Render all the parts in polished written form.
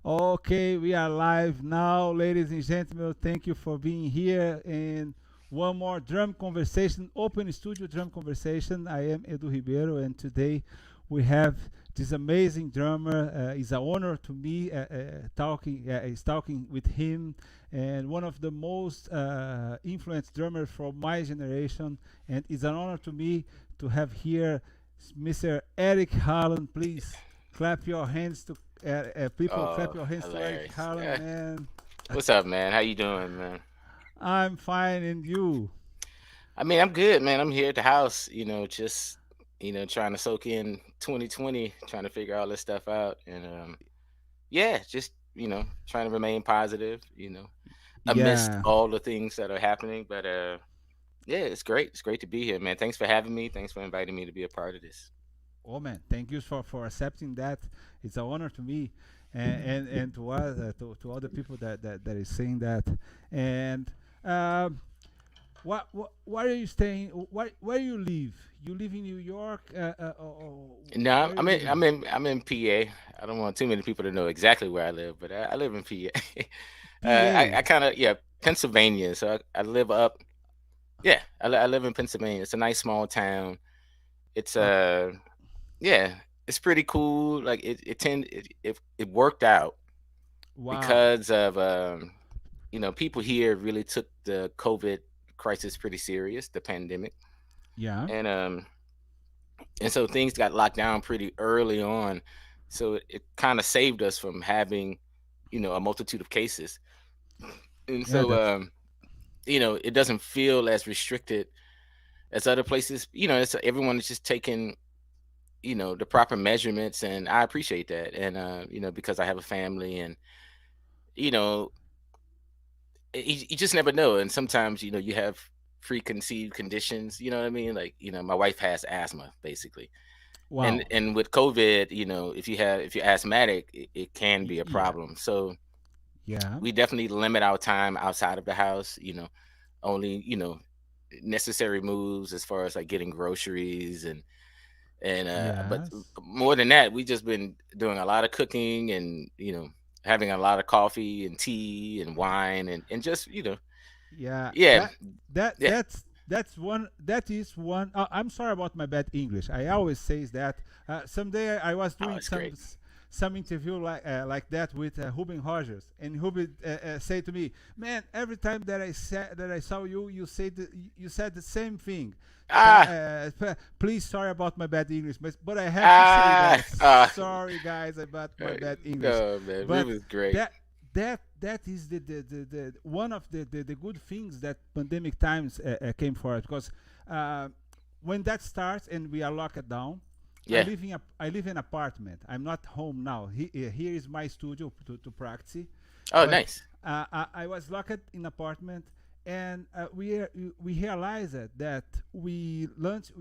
Okay, we are live now, ladies and gentlemen. Thank you for being here in one more drum conversation, open studio drum conversation. I am Edu Ribeiro, and today we have this amazing drummer. It's an honor to me is talking with him, and one of the most influenced drummers from my generation. And it's an honor to me to have here Mr. Eric Harland. Please clap your hands to people. Clap Oh, your hands to Eric hilarious. Harland, Yeah. man. What's up, man? How you doing, man? I'm fine, and you? I mean, I'm good, man. I'm here at the house, just trying to soak in 2020, trying to figure all this stuff out, and yeah, just trying to remain positive, amidst Yeah. all the things that are happening. But yeah, it's great. It's great to be here, man. Thanks for having me. Thanks for inviting me to be a part of this. Oh man, thank you for accepting that. It's an honor to me, and to us, to other people that is saying that. And um, where are you staying? Where you live? You live in New York, or No, where I you mean, living? I'm in PA. I don't want too many people to know exactly where I live, but I live in PA. I PA. kind of yeah, Pennsylvania. So I live up. Yeah, I live in Pennsylvania. It's a nice small town. It's Uh, yeah, it's pretty cool. Like it worked out wow. because of people here really took the COVID crisis pretty serious, the pandemic, Yeah. and so things got locked down pretty early on. So it kind of saved us from having a multitude of cases, and Yeah. so That's it doesn't feel as restricted as other places. It's everyone is just taking the proper measurements, and I appreciate that. And because I have a family, and you know you just never know. And sometimes you have preconceived conditions, you know what I mean? Like my wife has asthma basically, and wow. with COVID, if you're asthmatic, it can be a Yeah. problem. So Yeah. we definitely limit our time outside of the house, only necessary moves as far as like getting groceries, and but Yes. more than that, we just been doing a lot of cooking, and having a lot of coffee and tea and wine, and just Yeah, yeah, yeah. that's one. That is one. I'm sorry about my bad English. I always says that. Someday I was Oh, doing it's great. some interview like that with Reuben Rogers, and Reuben said to me, "Man, every time that I saw you, you said the same thing. Ah, Please, sorry about my bad English, but I have to say ah, that. ah. Sorry, guys, about uh, my bad English. no, man, But Ruben's great. that that is the one of the good things that pandemic times came for us, because uh, when that starts and we are locked down. Yeah. I live in apartment. I'm not home now. Here is my studio to practice, Oh, but nice. I was locked in apartment, and we realized that we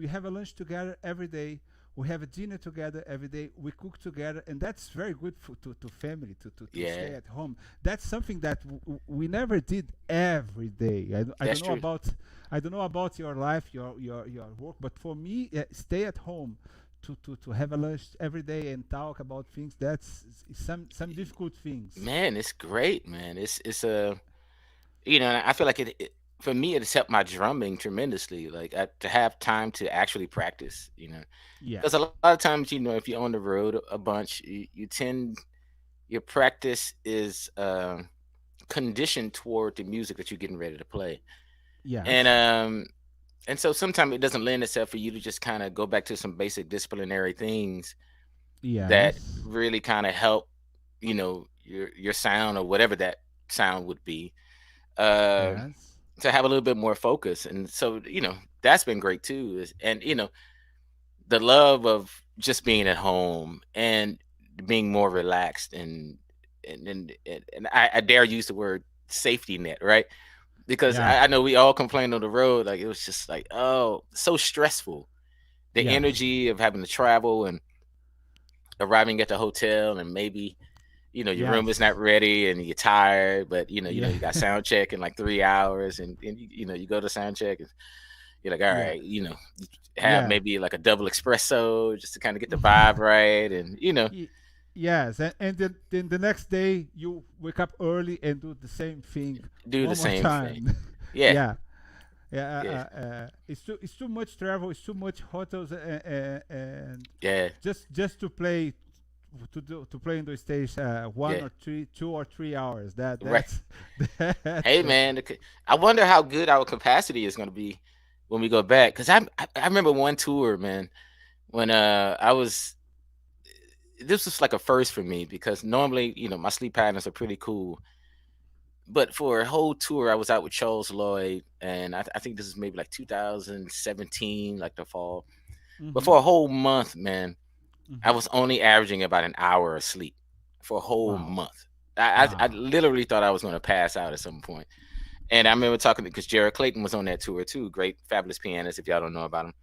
have a lunch together every day. We have a dinner together every day. We cook together, and that's very good to family to stay Yeah, at home. That's something that we never did every day. I don't that's know true. about your life, your work, but for me, stay at home to have a lunch every day and talk about things. That's some difficult things. Man, it's great, man. It's a and I feel like it for me it has helped my drumming tremendously. Like to have time to actually practice, Yeah. because a lot of times if you're on the road a bunch, you tend your practice is conditioned toward the music that you're getting ready to play, and Yes. um and so sometimes it doesn't lend itself for you to just kind of go back to some basic disciplinary things that Yes. really kind of help your sound or whatever that sound would be, uh Yes. to have a little bit more focus. And so that's been great too, and the love of just being at home and being more relaxed, and I dare use the word safety net, right? Because Yeah. I know we all complained on the road, like it was just like, oh, so stressful, the Yes. energy of having to travel and arriving at the hotel, and maybe your room is not Yes. ready and you're tired, but Yeah. you got sound check in like 3 hours, and you go to sound check, and you're like, all Yeah. right, have Yeah. maybe like a double espresso just to kind of get the vibe right, and Ye- yes, and then the next day you wake up early and do the same thing Do the one more same thing. time. Yeah, Yeah, yeah. yeah, It's too much travel. It's too much hotels, and yeah, just to play to play in the stage yeah. 2 or 3 hours. Right. That's Hey, man, I wonder how good our capacity is going to be when we go back. Because I remember one tour, man, when I was. This was like a first for me because normally, my sleep patterns are pretty cool. But for a whole tour, I was out with Charles Lloyd, and I think this is maybe like 2017, like the fall. But mm-hmm, for a whole month, man, I mm-hmm. was only averaging about an hour of sleep for a whole Wow, month. I wow. literally thought I was going to pass out at some point. And I remember talking because Jared Clayton was on that tour too. Great, fabulous pianist. If y'all don't know about him,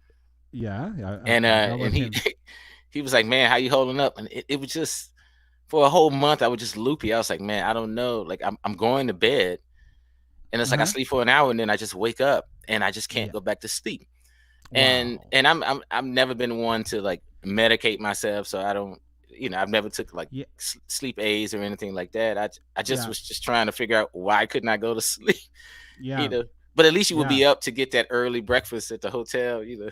Yeah, and I know about he him. he was like, "Man, how you holding up?" And it was just for a whole month. I was just loopy. I was like, "Man, I don't know. Like, I'm going to bed, and it's Uh like I huh. sleep for an hour, and then I just wake up, and I just can't Yeah. go back to sleep." And Wow. and I've never been one to like medicate myself, so I don't. I've never took like Yeah. sleep aids or anything like that. I just Yeah. was just trying to figure out why couldn't I go to sleep. you Yeah. know. But at least you would Yeah. be up to get that early breakfast at the hotel. Yeah.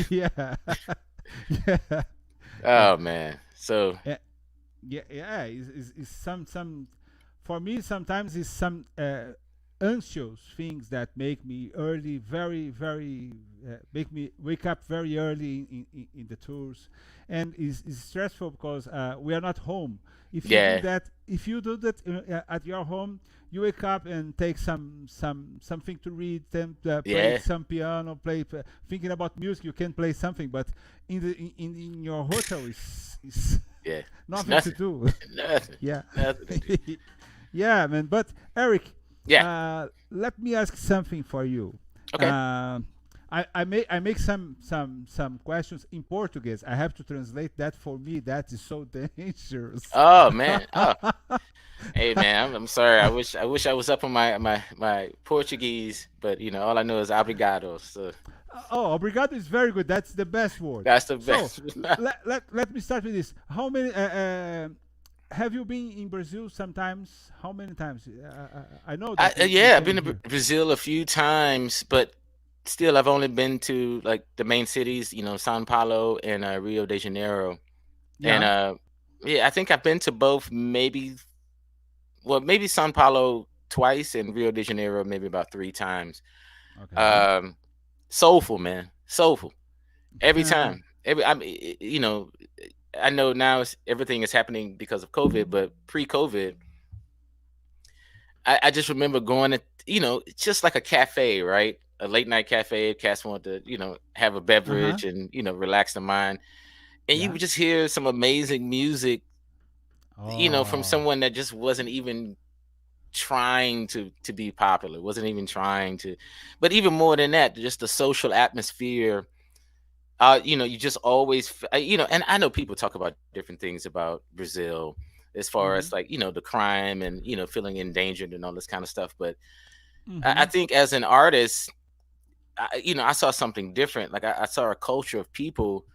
Yeah. Yeah. Oh man. So Yeah. Yeah. It's some for me sometimes it's some anxious things that make me early, very make me wake up very early in the tours, and is stressful because we are not home. yeah, If you do that at your home, you wake up and take something to read, then play yeah, some piano, thinking about music. You can play something, but in your hotel is yeah. It's nothing to nothing. do. Nothing. Yeah. Nothing to do. Yeah, man. But Eric, Yeah. let me ask something for you. Okay. Um, I make some questions in Portuguese. I have to translate that for me. That is so dangerous. Oh man. Oh, hey man. I'm sorry. I wish I was up on my Portuguese, but all I know is obrigado. So Oh, obrigado is very good. That's the best word. that's the So best. let me start with this. How many? Have you been in Brazil sometimes? How many times? I know that you Yeah, I've came been to here. Brazil a few times, but still, I've only been to like the main cities, São Paulo and Rio de Janeiro. And Yeah. yeah, I think I've been to both, maybe São Paulo twice and Rio de Janeiro maybe about three times. Okay. Um, Soulful, man, soulful every time. I mean, I know now everything is happening because of COVID, but pre-COVID, I just remember going to, it's just like a cafe, right? A late night cafe. Cats want to, have a Uh huh. beverage and, relax the mind. And you Yeah. would just hear some amazing music, from Oh. someone that just wasn't even trying to be popular, wasn't even trying to, but even more than that, just the social atmosphere. You just always, and I know people talk about different things about Brazil as far as Mhm. like, the crime and, feeling endangered and all this kind of stuff. But I Mhm. think as an artist, I saw something different. Like I saw a culture of people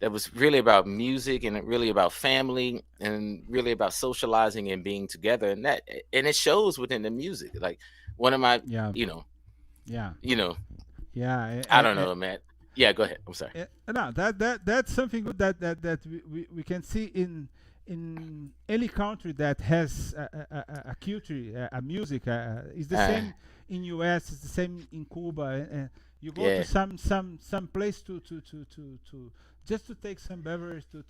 that was really about music and really about family and really about socializing and being together. And it shows within the music. Like one of my, Yeah. you know, Yeah. you know, Yeah. I don't know, man. Yeah, go ahead. I'm sorry. No, that's something good that we can see in any country that has a culture, a music. It's the Uh, same in US. It's the same in Cuba. You go to yeah, some place to just to take some beverage to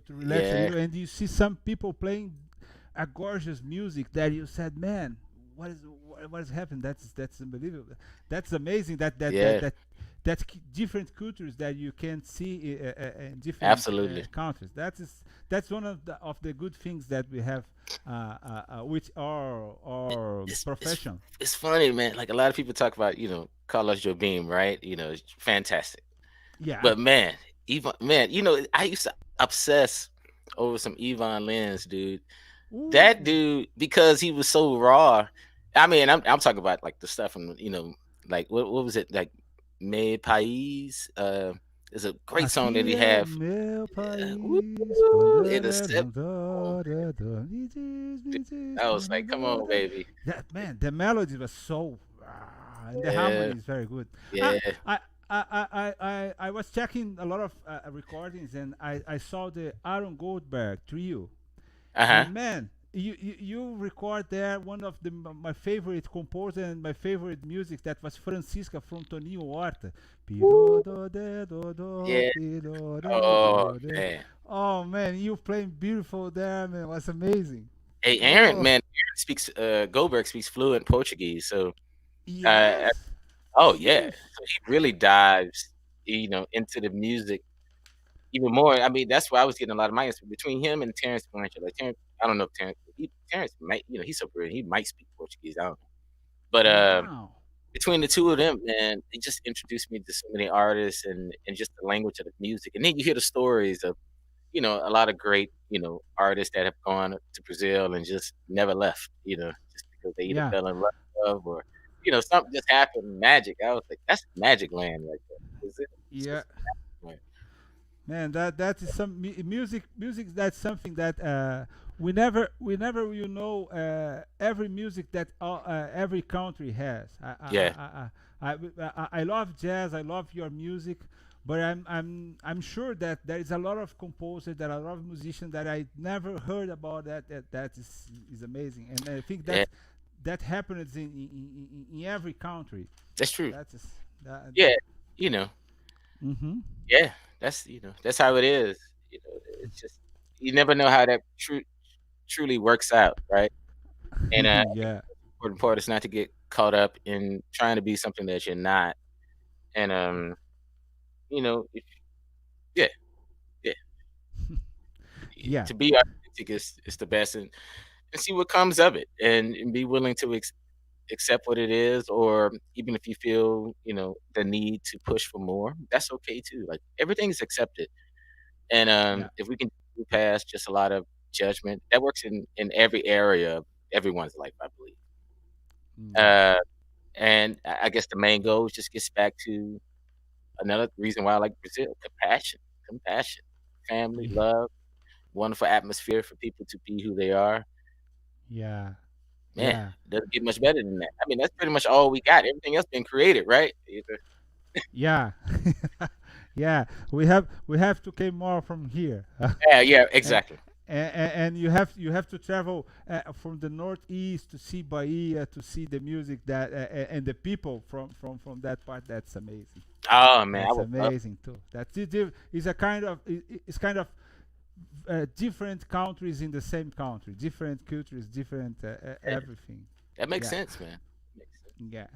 relax a yeah, little, and you see some people playing a gorgeous music that you said, man, what has happened? That's unbelievable. That's amazing. yeah, Different cultures that you can see in different absolutely. countries. That's one of the good things that we have with our It's it's profession. it's funny, man. Like a lot of people talk about, Carlos Jobim, right? It's fantastic. Yeah. But man, man, I used to obsess over some Yvonne Lins, dude. That Ooh. dude, because he was so raw. I mean, I'm talking about like the stuff from, like what was it like, Me Pais? There's a great song that he Aqui é have. meu Woo, país, quando in the ela step. não Oh, dora, dora, me diz I que was não like, come on, dora. baby. That man, the melody was so, and the Yeah, harmony is very good. Ah, yeah. I was checking a lot of recordings, and I saw the Aaron Goldberg trio. Uh-huh. And man, you record there one of my favorite composer and my favorite music, that was Francisca from Toninho Horta. Woo. Pido do de do do, Yeah. pido do Oh do de. man. Oh man, you playing beautiful there, man. It was amazing. Hey, Aaron, Oh man, Aaron speaks Goldberg speaks fluent Portuguese. So uh yes. oh yeah. Sheesh. So he really dives, into the music even more. I mean, that's why I was getting a lot of my answer between him and Terrence Blanchard. Like Terrence, I don't know if Terrence might, he's so brilliant. He might speak Portuguese. I don't know. But Wow. between the two of them, man, they just introduced me to so many artists and just the language of the music. And then you hear the stories of, a lot of great, artists that have gone to Brazil and just never left, just because they either Yeah. fell in love or, something just happened, magic. I was like, that's magic land right there. Brazil. It's Yeah. just magic Man, that is some music. Music, that's something that we never every music that every country has. land. I love jazz. I love your music, but I'm sure that there is a lot of composers, there are a lot of musicians that I never heard about. That is amazing, and I think Yeah, that happens in every country. that's true. That is that. Yeah, you know, Mm-hmm. yeah, that's how it is. It's just you never know how that truly works out, right? And I think Yeah. the most important part is not to get caught up in trying to be something that you're not. And if, yeah, yeah, Yeah. to be authentic is the best, and see what comes of it, and be willing to accept what it is, or even if you feel the need to push for more, that's okay too. Like everything is accepted, and Yeah. if we can move past just a lot of judgment, that works in every area of everyone's life, I believe. Mm. Uh, and I guess the main goal just gets back to another reason why I like Brazil: compassion, family, Yeah. love, wonderful atmosphere for people to be who they are. Yeah. Man, Yeah. it doesn't get much better than that. I mean, that's pretty much all we got. Everything else been created, right? Yeah. Yeah. We have to came more from here. Yeah, yeah, and, exactly. and you have to travel from the northeast to see Bahia, to see the music and the people from that part. That's amazing. Oh man, I That's would love. amazing too. Is a kind of it's kind of different countries in the same country, different cultures, different Yeah, everything. that makes Yeah. sense, man. Makes sense. Yeah.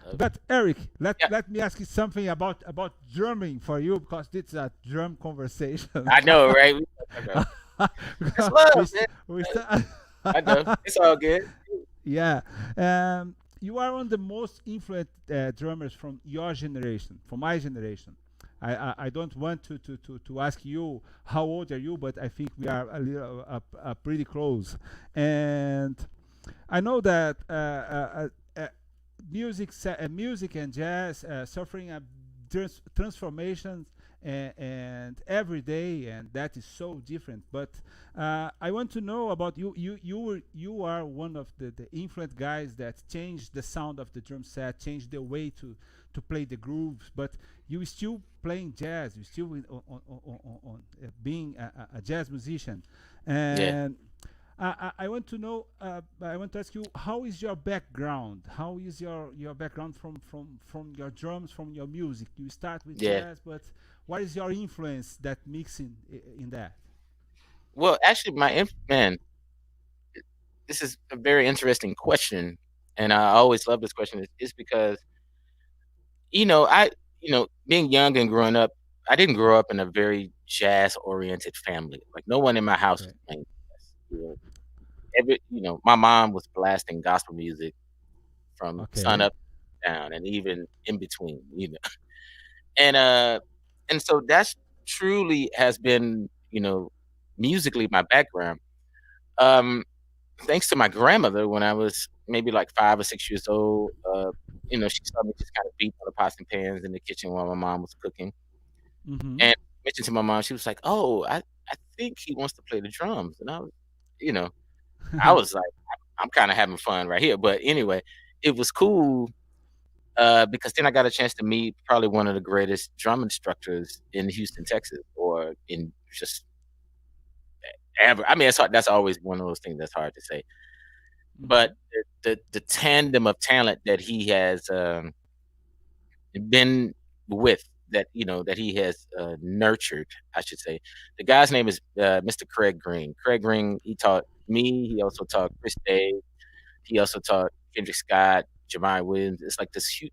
Love it. But Eric, let Yeah, let me ask you something about drumming for you, because it's a drum conversation. I know, right? We talk about that's Because love, man. we start. I know. It's all good. Yeah. You are one of the most influent drummers from your generation, from my generation. I don't want to ask you how old are you, but I think we are a little pretty close. And I know that music and jazz suffering a transformation, and every day, and that is so different. But I want to know about you. You are one of the influent guys that changed the sound of the drum set, changed the way to play the grooves. But you still playing jazz. You still being a jazz musician, Yeah, and I want to know. I want to ask you, how is your background? How is your background from your drums, from your music? You start with yeah. jazz, but what is your influence that mixing in that? Well, actually, man, this is a very interesting question, and I always love this question. Is because I being young and growing up, I didn't grow up in a very jazz oriented family. Like no one in my house Okay. was playing jazz. My mom was blasting gospel music from sun Okay. up down and even in between. And so that's truly has been, musically my background. Um, Thanks to my grandmother when I was maybe like 5 or 6 years old. She saw me just kind of beat on the pots and pans in the kitchen while my mom was cooking. Mm-hmm. And mentioned to my mom, she was like, "Oh, I think he wants to play the drums." And I was, you know, I was like, I'm kind of having fun right here. But anyway, it was cool because then I got a chance to meet probably one of the greatest drum instructors in Houston, Texas, or in just ever. I mean, that's always one of those things that's hard to say. But Mm-hmm. the tandem of talent that he has been with, that that he has nurtured, I should say. The guy's name is Mr. Craig Green. Craig Green, he taught me. He also taught Chris Day. He also taught Kendrick Scott, Jamai Williams. It's like this huge,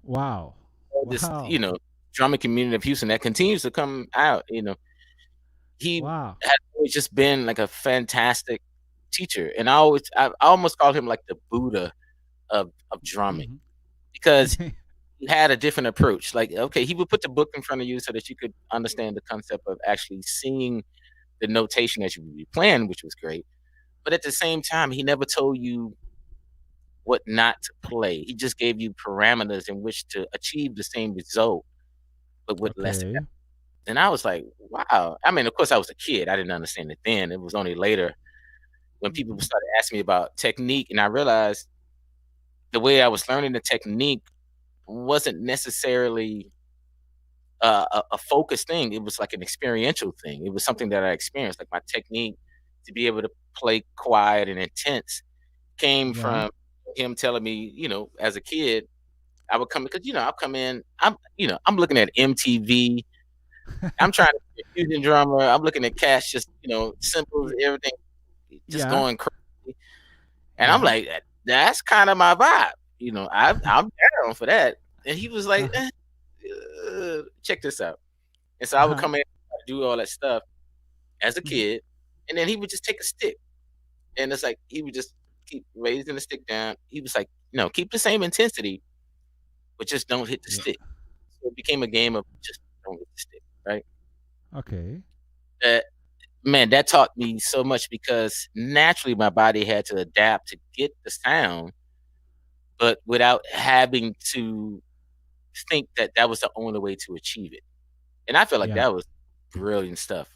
Wow. this Wow. drumming community of Houston that continues to come out. He Wow. has always just been like a fantastic teacher, and I almost call him like the Buddha of drumming, because Mm-hmm. he had a different approach. Like, okay, he would put the book in front of you so that you could understand the concept of actually seeing the notation as you would be playing, which was great. But at the same time, he never told you what not to play. He just gave you parameters in which to achieve the same result, but with less effort. Okay. And I was like, wow. I mean, of course, I was a kid. I didn't understand it then. It was only later when people Mm-hmm. started asking me about technique, and I realized the way I was learning the technique wasn't necessarily a focused thing. It was like an experiential thing. It was something that I experienced. Like, my technique to be able to play quiet and intense came Yeah. from him telling me, as a kid, I would come because I'll come in. I'm looking at MTV. I'm trying to be a fusion drummer. I'm looking at Cash, just symbols, Yeah. everything, just Yeah. going crazy. And I'm Yeah. like, that's kind of my vibe. I'm down for that. And he was like, check this out. And so I would Uh-huh. come in, do all that stuff as a Mm-hmm. kid, and then he would just take a stick, and it's like he would just keep raising the stick down. He was like, keep the same intensity, but just don't hit the Yeah. stick. So it became a game of just don't hit the stick, right? Okay. That Man, that taught me so much because naturally my body had to adapt to get the sound, but without having to think that that was the only way to achieve it. And I feel like Yeah. that was brilliant stuff.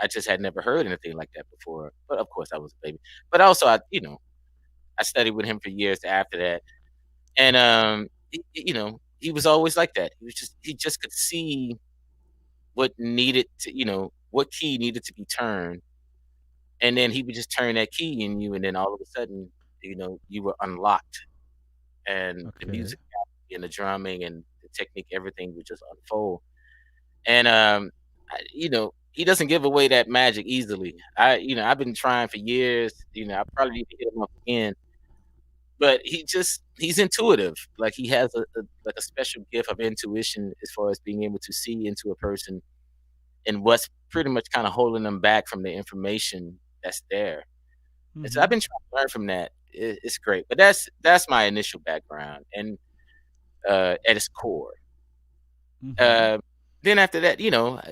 I just had never heard anything like that before. But of course, I was a baby. But also, I studied with him for years after that, and he was always like that. He just could see what needed to, what key needed to be turned, and then he would just turn that key in you, and then all of a sudden, you were unlocked, and the Okay. music and the drumming and the technique, everything would just unfold. And he doesn't give away that magic easily. I've been trying for years. I probably need to hit him up again, but he's intuitive. Like, he has like a special gift of intuition as far as being able to see into a person and what's pretty much kind of holding them back from the information that's there. And so Mm-hmm. I've been trying to learn from that. It's great, but that's my initial background, and at its core. Mm-hmm. Uh, then after that,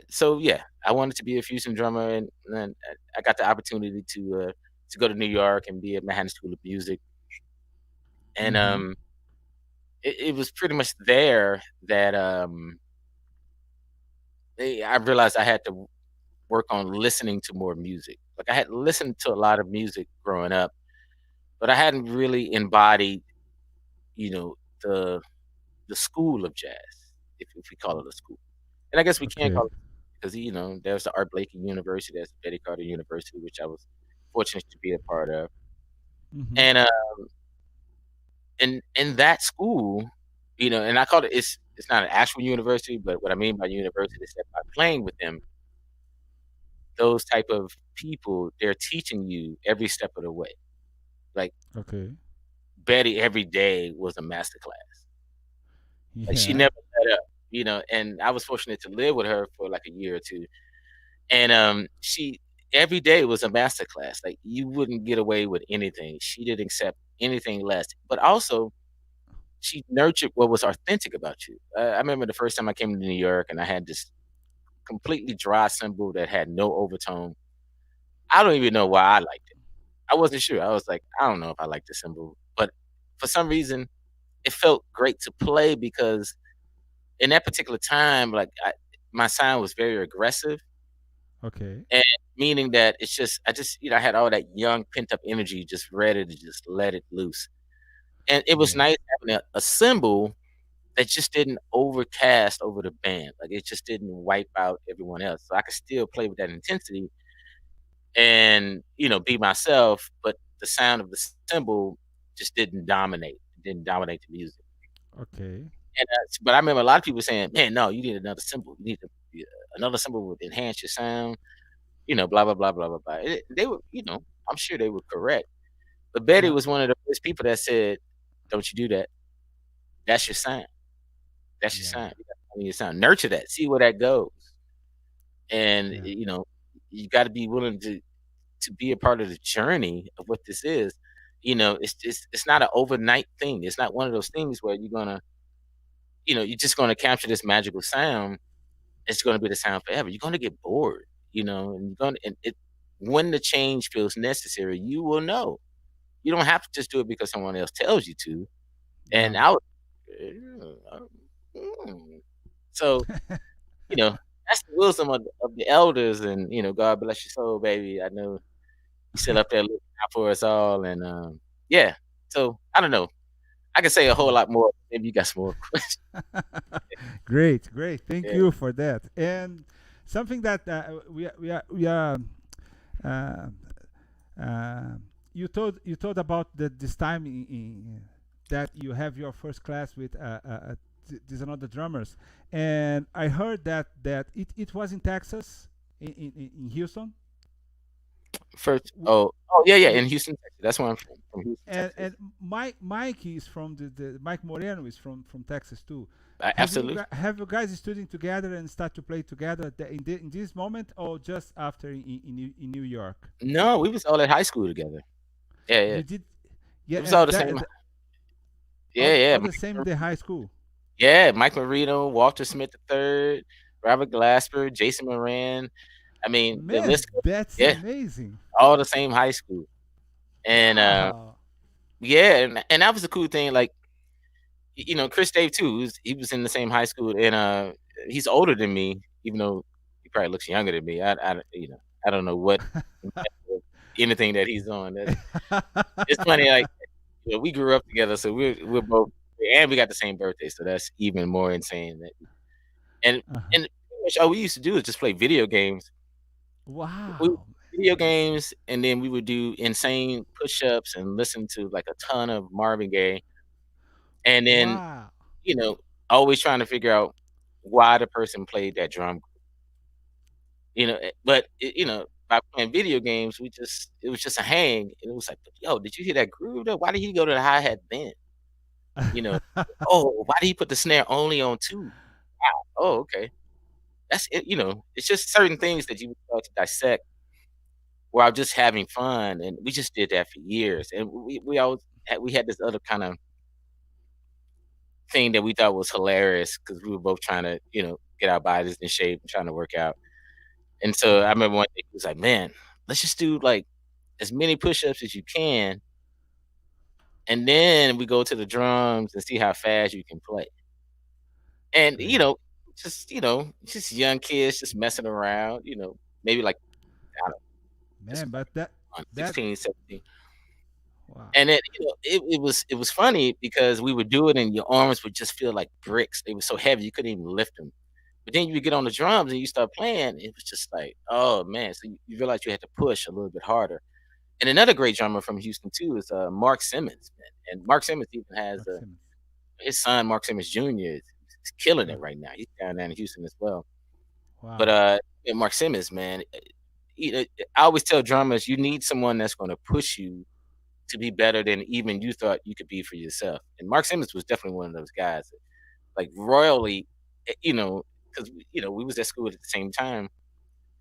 so yeah, I wanted to be a fusion drummer, and then I got the opportunity to go to New York and be at Manhattan School of Music, and Mm-hmm. it was pretty much there that I realized I had to work on listening to more music. Like, I had listened to a lot of music growing up, but I hadn't really embodied, you know, the the school of jazz, if we call it a school. And I guess we can call Okay. it, because there's the Art Blakey University, there's Betty Carter University, which I was fortunate to be a part of. Mm-hmm. And in that school, and I call it's not an actual university, but what I mean by university is that by playing with them, those type of people, they're teaching you every step of the way. Like, Okay. Betty every day was a master class. Like, she Yeah. never let up, and I was fortunate to live with her for like a year or two. And she every day was a master class. Like, you wouldn't get away with anything. She didn't accept anything less. But also, she nurtured what was authentic about you. I remember the first time I came to New York and I had this completely dry cymbal that had no overtone. I don't even know why I liked it. I wasn't sure. I was like, I don't know if I like the cymbal, but for some reason, it felt great to play because in that particular time, like, my sound was very aggressive, Okay. and meaning that I had all that young pent up energy just ready to just let it loose. And it was Yeah. nice having a symbol that just didn't overcast over the band. Like it just didn't wipe out everyone else. So I could still play with that intensity and, be myself, but the sound of the symbol just didn't dominate. It didn't dominate the music. Okay. And but I remember a lot of people saying, "Man, no, you need another symbol. You need another symbol would enhance your sound." Blah blah blah blah blah blah. They were, I'm sure they were correct. But Betty Yeah. was one of the first people that said, "Don't you do that? That's your sound. That's your Yeah. sound. You gotta own your sound. Nurture that. See where that goes." And Yeah. you got to be willing to be a part of the journey of what this is. It's not an overnight thing. It's not one of those things where you're just gonna capture this magical sound. It's gonna be the sound forever. You're gonna get bored, and you're gonna and it when the change feels necessary, you will know. You don't have to just do it because someone else tells you to. And Yeah. I was, mm. So, you know, that's the wisdom of the elders, and God bless your soul, baby. I know you sit up there looking out for us all, and yeah. So I don't know. I can say a whole Yeah. lot more. Maybe you got some more questions. Great, great. Thank Yeah. you for that. And something that we are uh, uh, you told about this time that you have your first class with these another drummers, and I heard that it was in Texas, in Houston. First, W- oh yeah, yeah, Yeah, in Houston, Texas. That's where I'm from Houston, Texas. and Mike is from the Mike Moreno is from Texas too. Absolutely. Have you guys studying together and start to play together in this moment, or just after in New York? No, we was all at high school together. Yeah, yeah. You did, yeah, It was all and the same. Yeah, all yeah. the same the high school. Yeah, Mike Marino, Walter Smith III, Robert Glasper, Jason Moran. I mean, the Man, list goes. that's Yeah, amazing. all the same high school. And Wow. yeah, and that was the cool thing. Like, Chris Dave too. He was in the same high school, and he's older than me, even though he probably looks younger than me. I don't know what anything that he's on. It's funny. Like, we grew up together, so we're both, and we got the same birthday, so that's even more insane. And Uh-huh. and pretty much all we used to do is just play video games. We Wow. video games, and then we would do insane push-ups and listen to like a ton of Marvin Gaye, and then Wow. you know always trying to figure out why the person played that drum. But by playing video games, it was just a hang, and it was like, yo, did you hear that groove? Though? Why did he go to the hi hat then? You know, oh, why did he put the snare only on two? Wow. Oh, okay. That's it. It's just certain things that you start to dissect while just having fun, and we just did that for years. And we had this other kind of thing that we thought was hilarious because we were both trying to get our bodies in shape and trying to work out. And so I Yeah. remember one day he was like, "Man, let's just do like as many push-ups as you can, and then we go to the drums and see how fast you can play." And Great. just young kids just messing around. Maybe like I don't know, just Man, but fun, that 16, 17. wow. And then it was funny because we would do it and your arms would just feel like bricks. They were so heavy you couldn't even lift them. But then you would get on the drums and you start playing. It was just like, oh man! So you realize you had to push a little bit harder. And another great drummer from Houston too is Mark Simmons, man. And Mark Simmons even has Maximum. his son Mark Simmons Jr. is killing Uh, it right now. He's down there in Houston as well. But wow. yeah, Mark Simmons, man. I always tell drummers you need someone that's going to push you to be better than even you thought you could be for yourself. And Mark Simmons was definitely one of those guys, like royally, because we was at school at the same time.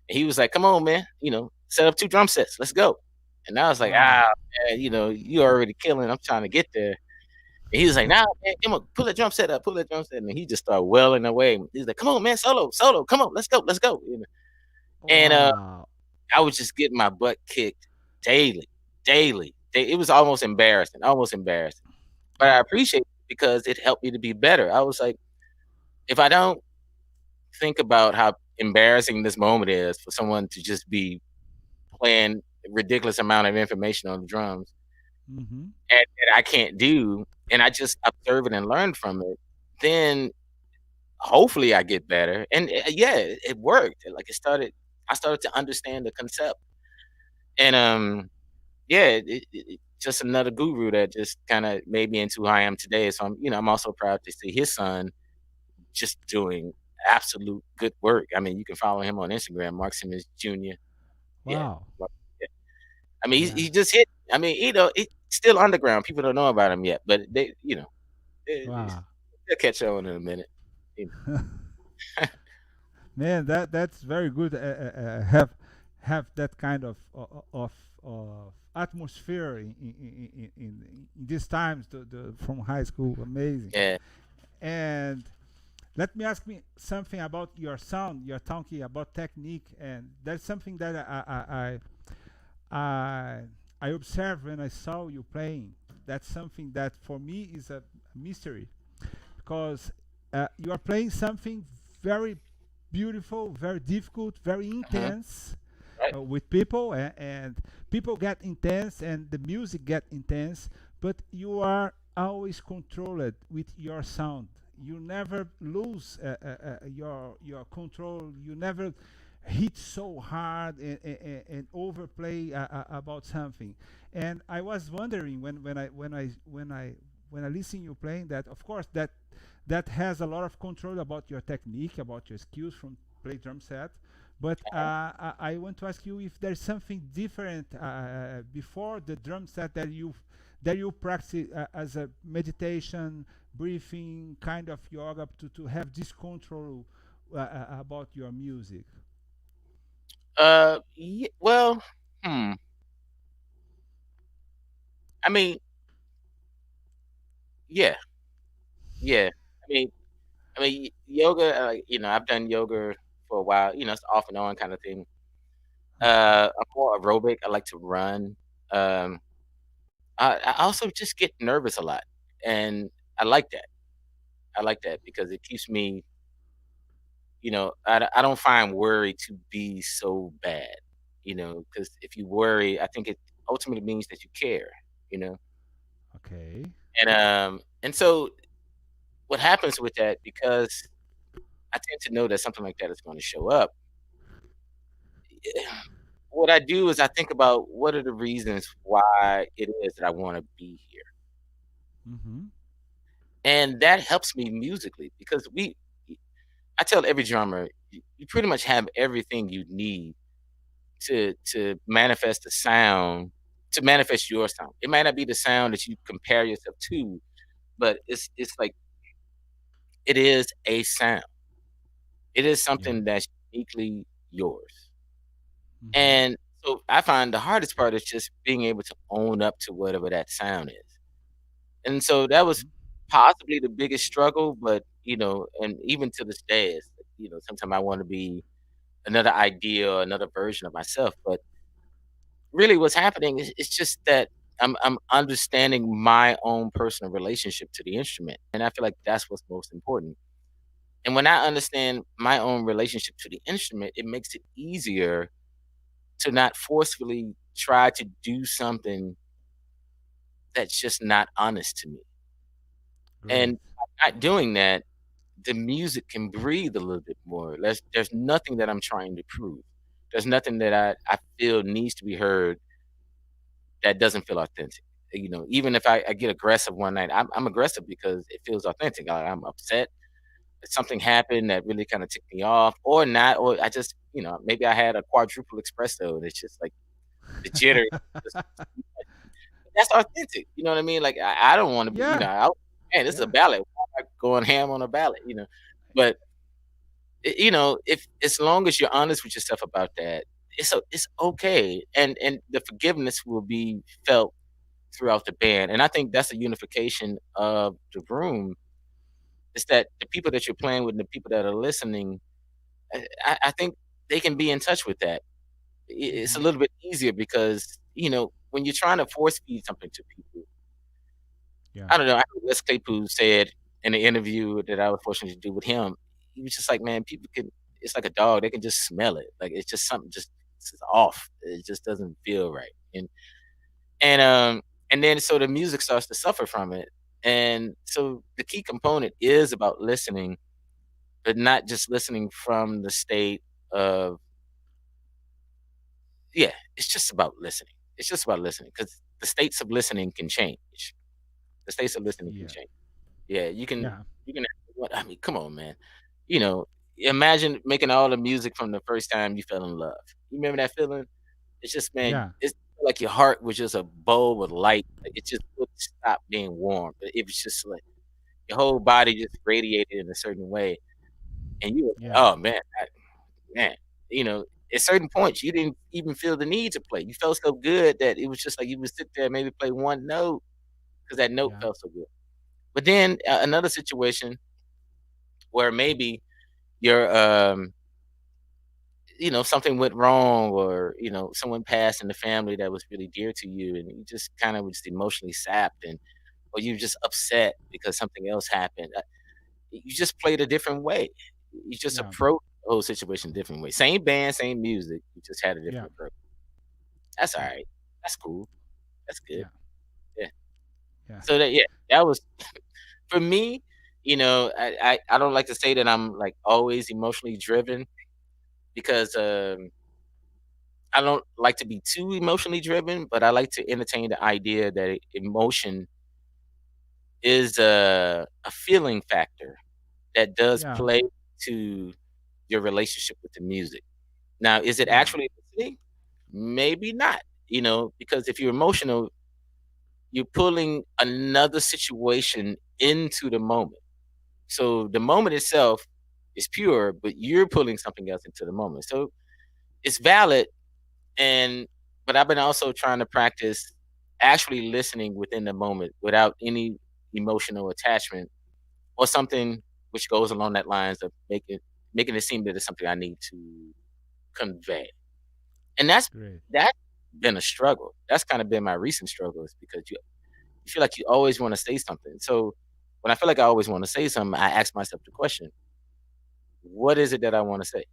And he was like, "Come on, man, set up two drum sets, let's go." And I was like, Wow. man, you already killing. I'm trying to get there. And he was like, "Nah, man, come on, pull that drum set up, pull that drum set." And he just started welling away. He's like, "Come on, man, solo, solo, come on, let's go, let's go." And Wow. I was just getting my butt kicked daily, daily. It was almost embarrassing, almost embarrassing. But I Oh, appreciate it because it helped me to be better. I was like, if I don't think about how embarrassing this moment is for someone to just be playing a ridiculous amount of information on the drums Mm-hmm. and I can't do, and I just observe it and learn from it, then hopefully I get better. And yeah, it worked. Like I started to understand the concept, and yeah, just another guru that just kind of made me into who I am today. So I'm also proud to see his son just doing absolute good work. I mean, you can follow him on Instagram, Mark Simmons Jr. Yeah. Wow. Yeah. I mean, Yeah. he just hit. I mean, it's still underground. People don't know about him yet, but Wow. they'll catch on in a minute. You Man, that's very good. Have that kind of atmosphere in these times from high school. Amazing. Yeah. And let me ask me something about your sound. You're talking about technique, and that's something that I I observed when I saw you playing. That's something that for me is a mystery because you are playing something very beautiful, very difficult, very Hmm. intense Right. with people, and people get intense, and the music get intense. But you are always controlled with your sound. You never lose your control. You never hit so hard and overplay about something. And I was wondering when I listen you playing that. Of course, that has a lot of control about your technique, about your skills from play drum set. But I want to ask you if there's something different before the drum set that you practice as a meditation, breathing, kind of yoga to have this control about your music. Well, hmm. I mean, yeah, yeah. Yoga. I've done yoga for a while. It's off and on kind of thing. I'm more aerobic. I like to run. Um, I also just get nervous a lot, and I like that. I like that because it keeps me. I don't find worry to be so bad. Because if you worry, I think it ultimately means that you care. You know, Okay. and so what happens with that because I tend to know that something like that is going to show up. What I do is I think about what are the reasons why it is that I want to be here. Mm-hmm. And that helps me musically because I tell every drummer, you pretty much have everything you need to manifest the sound, to manifest your sound. It might not be the sound that you compare yourself to, but it's like it is a sound. It is Yeah. something that's uniquely yours. Mm-hmm. And so I find the hardest part is just being able to own up to whatever that sound is. And so that was Mm-hmm. possibly the biggest struggle, but and even to this day, it's sometimes I want to be another idea or another version of myself. But really, what's happening is it's just that I'm understanding my own personal relationship to the instrument, and I feel like that's what's most important. And when I understand my own relationship to the instrument, it makes it easier to not forcefully try to do something that's just not honest to me. Great. And by not doing that, the music can breathe a little bit more. There's nothing that I'm trying to prove. There's nothing that I feel needs to be heard that doesn't feel authentic. Even if I get aggressive one night, I'm aggressive because it feels authentic. I'm upset. Something happened that really kind of ticked me off, or not, or I just, maybe I had a quadruple espresso and it's just like the jitter. That's authentic. You know what I mean? Like I don't want to be, Yeah. man, this is a Yeah. ballad. Why am I going ham on a ballad? But if as long as you're honest with yourself about that, it's okay, and the forgiveness will be felt throughout the band. And I think that's a unification of the room. Is that the people that you're playing with and the people that are listening, I think they can be in touch with that. It's a Mm-hmm. little bit easier because, when you're trying to force feed something to people, Yeah. I don't know. I heard Wes Claypool said in an interview that I was fortunate to do with him. he was just like, man, people can. It's like a dog; they can just smell it. Like it's just something just it's off. It just doesn't feel right. And and then so the music starts to suffer from it. And so the key component is about listening, but not just listening from the state of yeah. It's just about listening. It's just about listening because the states of listening can change. The states of listening can Yeah. change. Yeah, Yeah. you can what I mean, come on, man. You know, imagine making all the music from the first time you fell in love. You remember that feeling? It's just man, Yeah. it's like your heart was just a bowl with light. Like it just wouldn't stop being warm. It was just like your whole body just radiated in a certain way. And you were like, Yeah. oh man, man, you know, at certain points you didn't even feel the need to play. You felt so good that it was just like you would sit there and maybe play one note because that note Yeah. felt so good. But then another situation where maybe you're you know something went wrong or you know someone passed in the family that was really dear to you and you just kind of was emotionally sapped and or you just upset because something else happened you just played a different way you just Yeah. approach the whole situation a different way same band same music you just had a Yeah. different approach that's all Yeah. right that's cool that's good Yeah. yeah Yeah. so that yeah that was for me you know I don't like to say that I'm like always emotionally driven because I don't like to be too emotionally driven, but I like to entertain the idea that emotion is a feeling factor that does Yeah. play to your relationship with the music. Now, is it Yeah. actually listening? Maybe not, you know, because if you're emotional, you're pulling another situation into the moment. So the moment itself is pure, but you're pulling something else into the moment. So it's valid and but I've been also trying to practice actually listening within the moment without any emotional attachment or something which goes along that lines of making it seem that it's something I need to convey. And Great. that's been a struggle. That's kind of been my recent struggle is because you feel like you always want to say something. So when I feel like I always want to say something, I ask myself the question, what is it that I want to say?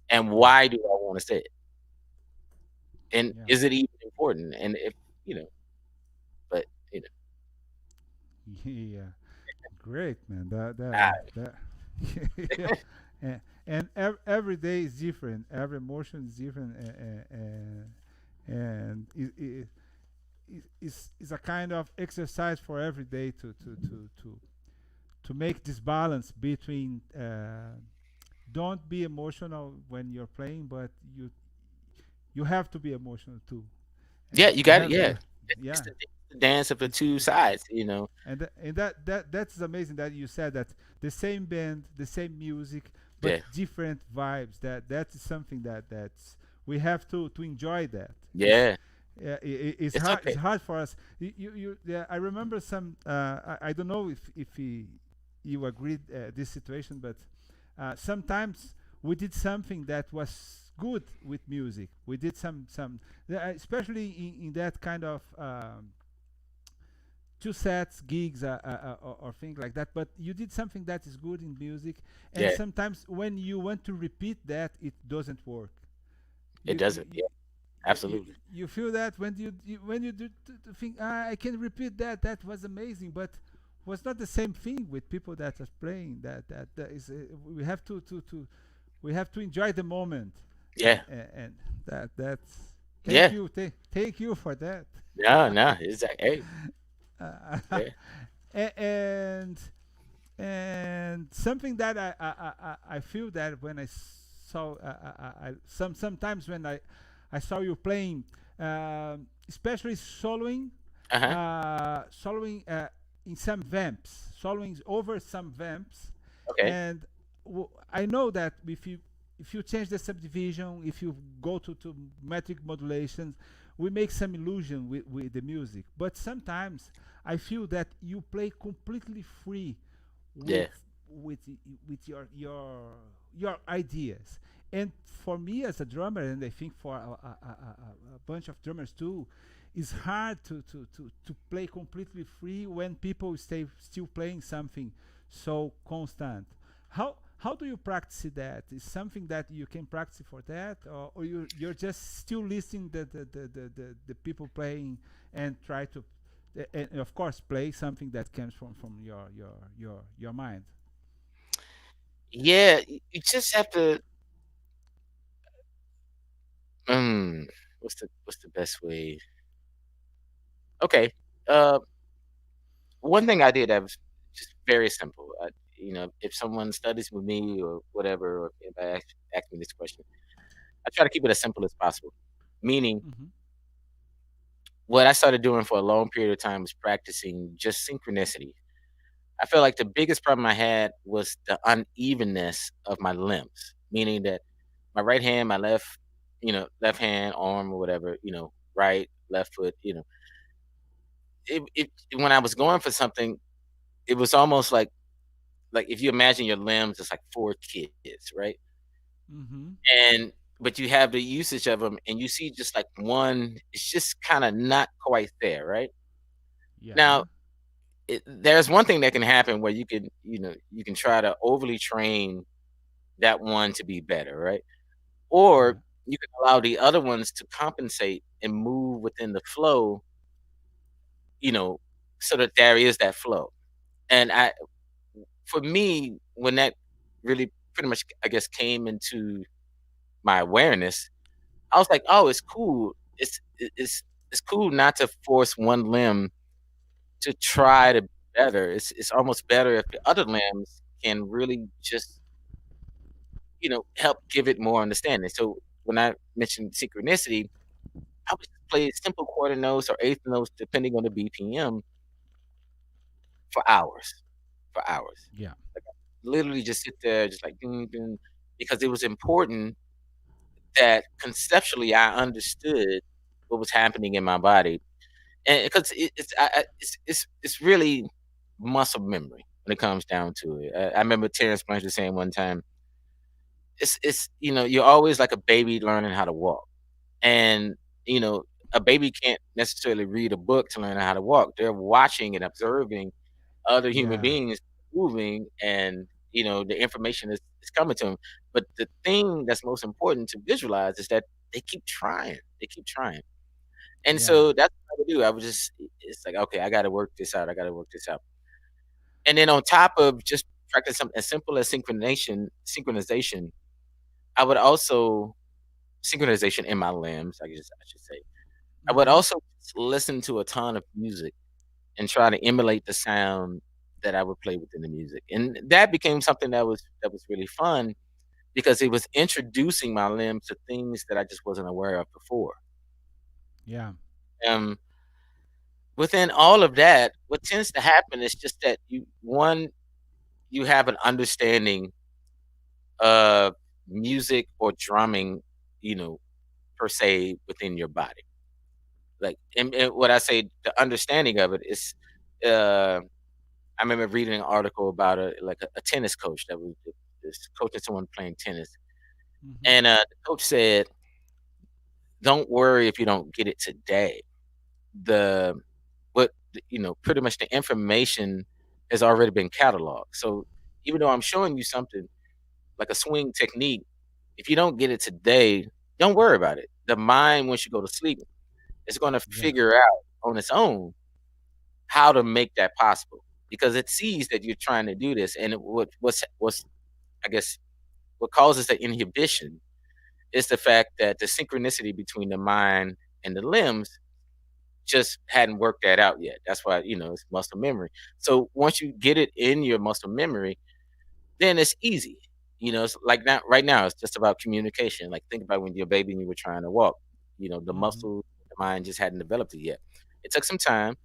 And Yeah. why do I want to say it? And Yeah. is it even important? And if you know, but you know, Yeah. Great, man. That I, that. Yeah. And every day is different. Every emotion is different, and it's a kind of exercise for every day to make this balance between don't be emotional when you're playing, but you have to be emotional too, yeah, and you you got it. have Yeah, yeah. it's the dance of the It's two sides. You know. and that's amazing that you said that the same band, the same music, but Yeah, different vibes. That's something that's we have to enjoy that. It's yeah, it's it's hard. It's okay. hard for us. Yeah, I remember some. I don't know if you agreed this situation, but sometimes we did something that was good with music. We did especially in that kind of two sets, gigs, or things like that. But you did something that is good in music, and Yeah, sometimes when you want to repeat that, it doesn't work. it You you, doesn't. you, Yeah, absolutely. you feel that when you do think I can repeat that was amazing, but was not the same thing with people that are playing. That is we have to we have to enjoy the moment, Yeah, and that's yeah. thank you for that. No, no, it's like, hey, Uh, yeah, and something that I feel that when I saw sometimes when I saw you playing, especially uh huh. soloing in some vamps, soloing over some vamps, Okay, and I know that if you change the subdivision, if you go to metric modulations, we make some illusion with the music. But sometimes I feel that you play completely free with yeah, with with your ideas. And for me as a drummer, and I think for a bunch of drummers too, it's hard to play completely free when people stay still playing something so constant. How do you practice that? Is something that you can practice for that, or you're just still listening the people playing and try to, and of course play something that comes from your mind. Yeah, you just have to. Um, what's the best way? Okay. Uh, One thing I did that was just very simple. If someone studies with me or whatever, or if I ask me this question, I try to keep it as simple as possible. Meaning, Hmm. what I started doing for a long period of time was practicing just synchronicity. I feel like the biggest problem I had was the unevenness of my limbs, meaning that my right hand, my left hand, arm, or whatever, right, left foot, when I was going for something, it was almost like if you imagine your limbs, it's like four kids, right? Hmm. And but you have the usage of them, and you see just like one, it's just kind of not quite there, right? Yeah. Now, there's one thing that can happen where you can try to overly train that one to be better, right? Yeah. Or you can allow the other ones to compensate and move within the flow, you know, so that there is that flow. And for me, when that really pretty much, I guess, came into my awareness, I was like, oh, it's cool. It's cool not to force one limb to try to be better. It's almost better if the other limbs can really just help give it more understanding. So when I mentioned synchronicity, I would just play simple quarter notes or eighth notes depending on the BPM for hours, for hours. Yeah. Like, I literally just sit there, just like ding, ding, because it was important that conceptually I understood what was happening in my body, and because it's really muscle memory when it comes down to it. I remember Terrence Blanchard saying one time, you're always like a baby learning how to walk, and you know a baby can't necessarily read a book to learn how to walk. They're watching and observing other human Yeah. beings moving, and the information is coming to them. But the thing that's most important to visualize is that they keep trying. And Yeah. so that's what I would do. I would just, it's like, okay, I got to work this out. I got to work this out. And then on top of just practice something as simple as synchronization, I would also, synchronization in my limbs, I should say, I would Hmm. also listen to a ton of music and try to emulate the sound that I would play within the music. And that became something that was really fun because it was introducing my limbs to things that I just wasn't aware of before. Yeah. Um, Within all of that, what tends to happen is just that you have an understanding of music or drumming, you know, per se within your body. Like, and what I say, the understanding of it is, uh, I remember reading an article about a tennis coach that was coaching someone playing tennis, Hmm. and the coach said, "Don't worry if you don't get it today. The what pretty much the information has already been cataloged. So even though I'm showing you something like a swing technique, if you don't get it today, don't worry about it. The mind, once you go to sleep, is going to Yeah. figure out on its own how to make that possible because it sees that you're trying to do this. And what's I guess what causes the inhibition is the fact that the synchronicity between the mind and the limbs just hadn't worked that out yet. That's why, it's muscle memory. So once you get it in your muscle memory, then it's easy. It's like now, right now, it's just about communication. Like think about when you're a baby and you were trying to walk. The Hmm. muscle, the mind just hadn't developed it yet. It took some time,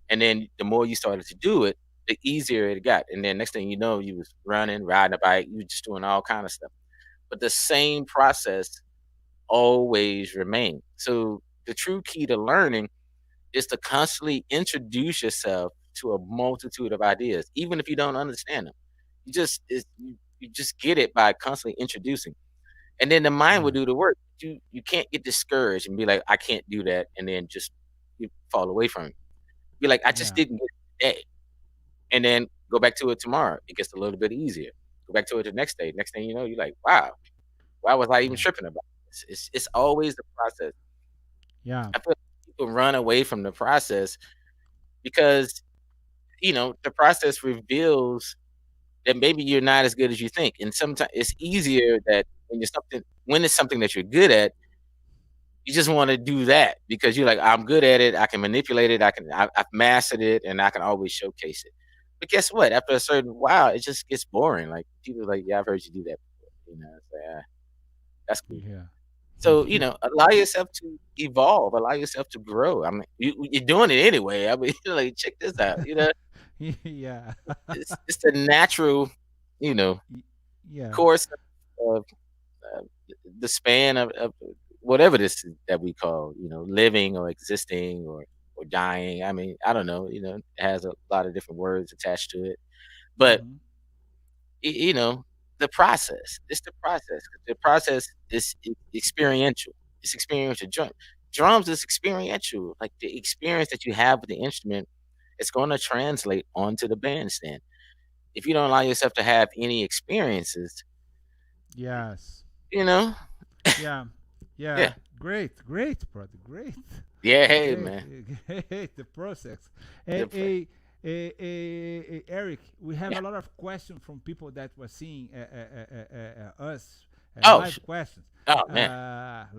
and then the more you started to do it, the easier it got. And then next thing you know, you was running, riding a bike, you just doing all kind of stuff. But the same process always remained. So the true key to learning is to constantly introduce yourself to a multitude of ideas, even if you don't understand them. You just get it by constantly introducing, and then the mind will Yeah. do the work. You can't get discouraged and be like, I can't do that, and then just you fall away from it. Be like, I just Yeah. didn't get it today, and then go back to it tomorrow. It gets a little bit easier. go back to it the next day. Next thing you know, you're like, wow, why was I even Yeah. tripping about this? It's always the process. Yeah. I feel like people run away from the process because the process reveals that maybe you're not as good as you think. And sometimes it's easier that when it's something that you're good at, you just want to do that because you're like, I'm good at it. I can manipulate it. I've mastered it, and I can always showcase it. But guess what? After a certain while, it just gets boring. Like people are like, yeah, I've heard you do that before. It's like, that's cool. Yeah. So allow yourself to evolve. Allow yourself to grow. I mean, you're doing it anyway. I mean, like check this out. Yeah. It's the natural, you know, Yeah. course of uh, the span of whatever this is that we call, living or existing or dying. I mean, I don't know. It has a lot of different words attached to it, but Hmm. y- you know, the process. It's the process. The process is experiential. It's experiential. Drums is experiential. Like the experience that you have with the instrument, it's going to translate onto the bandstand. If you don't allow yourself to have any experiences, Yes. you know, Yeah. Yeah. yeah, Great. Great, brother. Great. yeah, hey Great. man, Great. The process. the And pr- Eric, we have yeah. a lot of questions from people that were seeing us, Oh, live questions. oh man,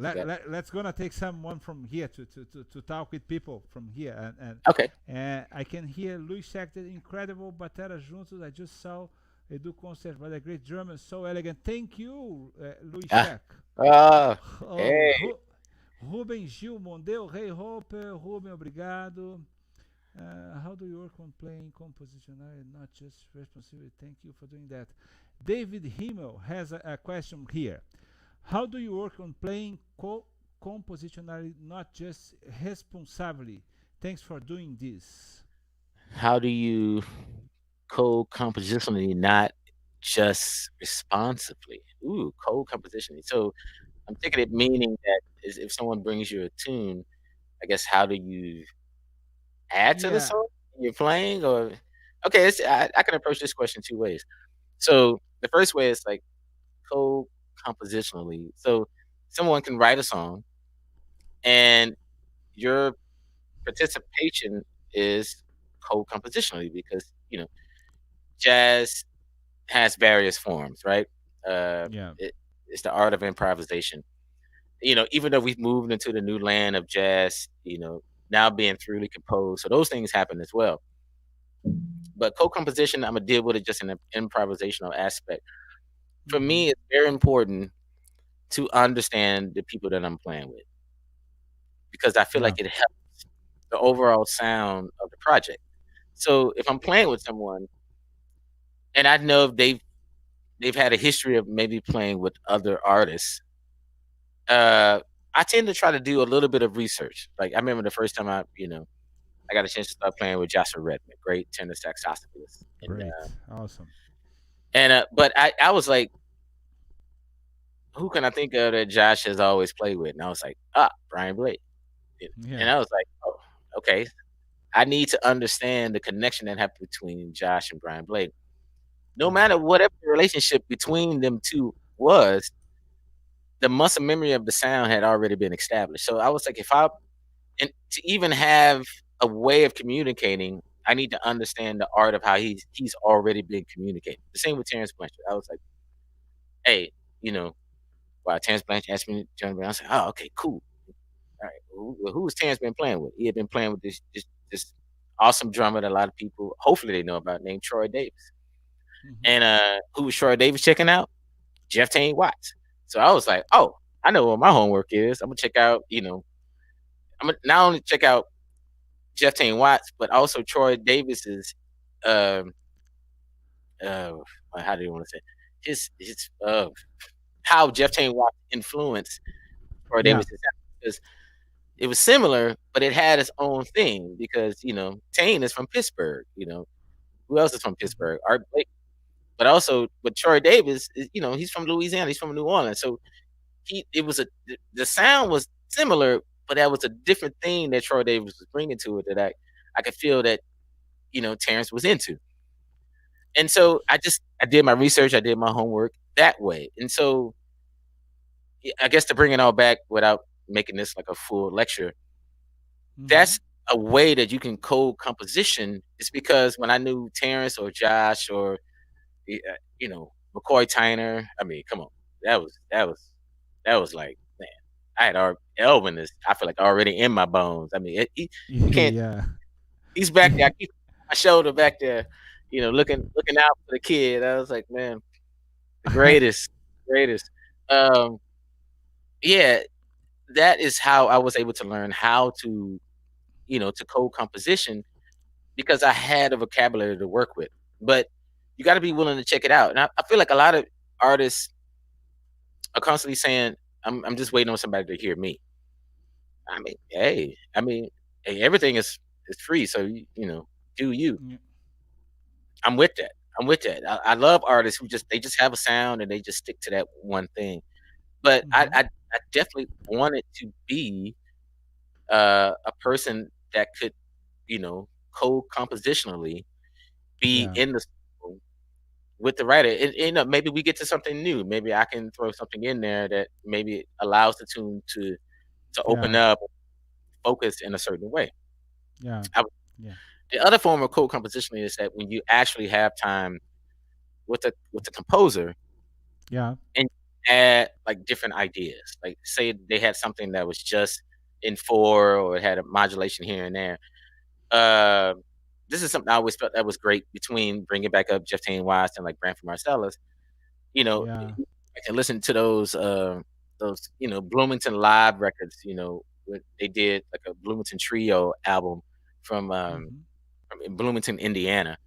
okay, Let's gonna take someone from here to talk with people from here, okay. and I can hear Luis Schechter, incredible batera juntos. I just saw Edu concert by the great German, so elegant. Thank you, Luis Ah, Scheck. oh, Oh, hey. Rubem Gil Mondeu, Rei Hopper, Rubem, obrigado. How do you work on playing compositional and not just responsibility? Thank you for doing that. David Himmel has a question here. How do you work on playing compositionally, not just responsibly? Thanks for doing this. How do you co-compositionally, not just responsively? Ooh, co-compositionally. So I'm taking it meaning that is if someone brings you a tune, I guess how do you add to the Yeah, song you're playing? Or okay, I can approach this question two ways. So the first way is like co-compositionally. So someone can write a song and your participation is co-compositionally because jazz has various forms, right? Uh, yeah. it's the art of improvisation. Even though we've moved into the new land of jazz, now being truly composed, so those things happen as well. But co-composition, I'm gonna deal with it just in an improvisational aspect. For Mm-hmm. me, it's very important to understand the people that I'm playing with because I feel Yeah, like it helps the overall sound of the project. So if I'm playing with someone and I know they've had a history of maybe playing with other artists, uh, I tend to try to do a little bit of research. Like I remember the first time I got a chance to start playing with Joshua Redman, great tenor saxophonist, great, awesome. but I was like, who can I think of that Josh has always played with? And I was like, Brian Blake, Yeah, and I was like, oh, okay, I need to understand the connection that happened between Josh and Brian Blake. No yeah, matter whatever the relationship between them two was, the muscle memory of the sound had already been established. So I was like, if I and to even have a way of communicating, I need to understand the art of how he's already been communicating. The same with Terrence Blanchard. I was like, hey, you know, wow, Terrence Blanchard asked me to join me. I was like, oh, okay, cool. All right, who was Terrence been playing with? He had been playing with this awesome drummer that a lot of people, hopefully, they know about, named Troy Davis. hmm, And who was Troy Davis checking out? Jeff Tane Watts. So I was like, oh, I know what my homework is. I'm gonna check out, I'm gonna not only check out Jeff Tane Watts, but also Troy Davis's um uh how do you want to say his how Jeff Tane Watts influenced Troy yeah, Davis's sound. Because it was similar, but it had its own thing because Tane is from Pittsburgh. Who else is from hmm, Pittsburgh? Art Blake. But also, but Troy Davis is he's from Louisiana. He's from New Orleans. So it was the sound was similar, but that was a different thing that Troy Davis was bringing to it that I could feel that Terrence was into. And so I did my research, I did my homework that way. And so I guess to bring it all back without making this like a full lecture, Mm-hmm. that's a way that you can code composition. Is because when I knew Terrence or Josh or McCoy Tyner, I mean, come on, that was that was that was like, man, I had Elvin is, I feel like, already in my bones. I mean, you can't. Yeah. He's back there. I keep my shoulder back there, looking out for the kid. I was like, man, the greatest, greatest. Um, yeah, that is how I was able to learn how to code composition, because I had a vocabulary to work with. But you got to be willing to check it out. And I feel like a lot of artists are constantly saying, I'm just waiting on somebody to hear me. Hey, everything is free. So, do you. Yeah. I'm with that. I'm with that. I love artists who they just have a sound and they just stick to that one thing. But I, Mm-hmm. I, I definitely wanted to be a person that could, code compositionally be Yeah. in the studio with the writer. And, maybe we get to something new. Maybe I can throw something in there that maybe allows the tune to open Yeah. up, focus in a certain way. Yeah. I, Yeah. the other form of code composition is that when you actually have time with the composer Yeah. and add like different ideas. Like say they had something that was just in four or it had a modulation here and there. Uh, this is something I always felt that was great between bringing back up Jeff Tain Wise and like Branford Marsalis. You know, Yeah. I can listen to those Bloomington live records. They did like a Bloomington Trio album from Mm-hmm. Bloomington, Indiana,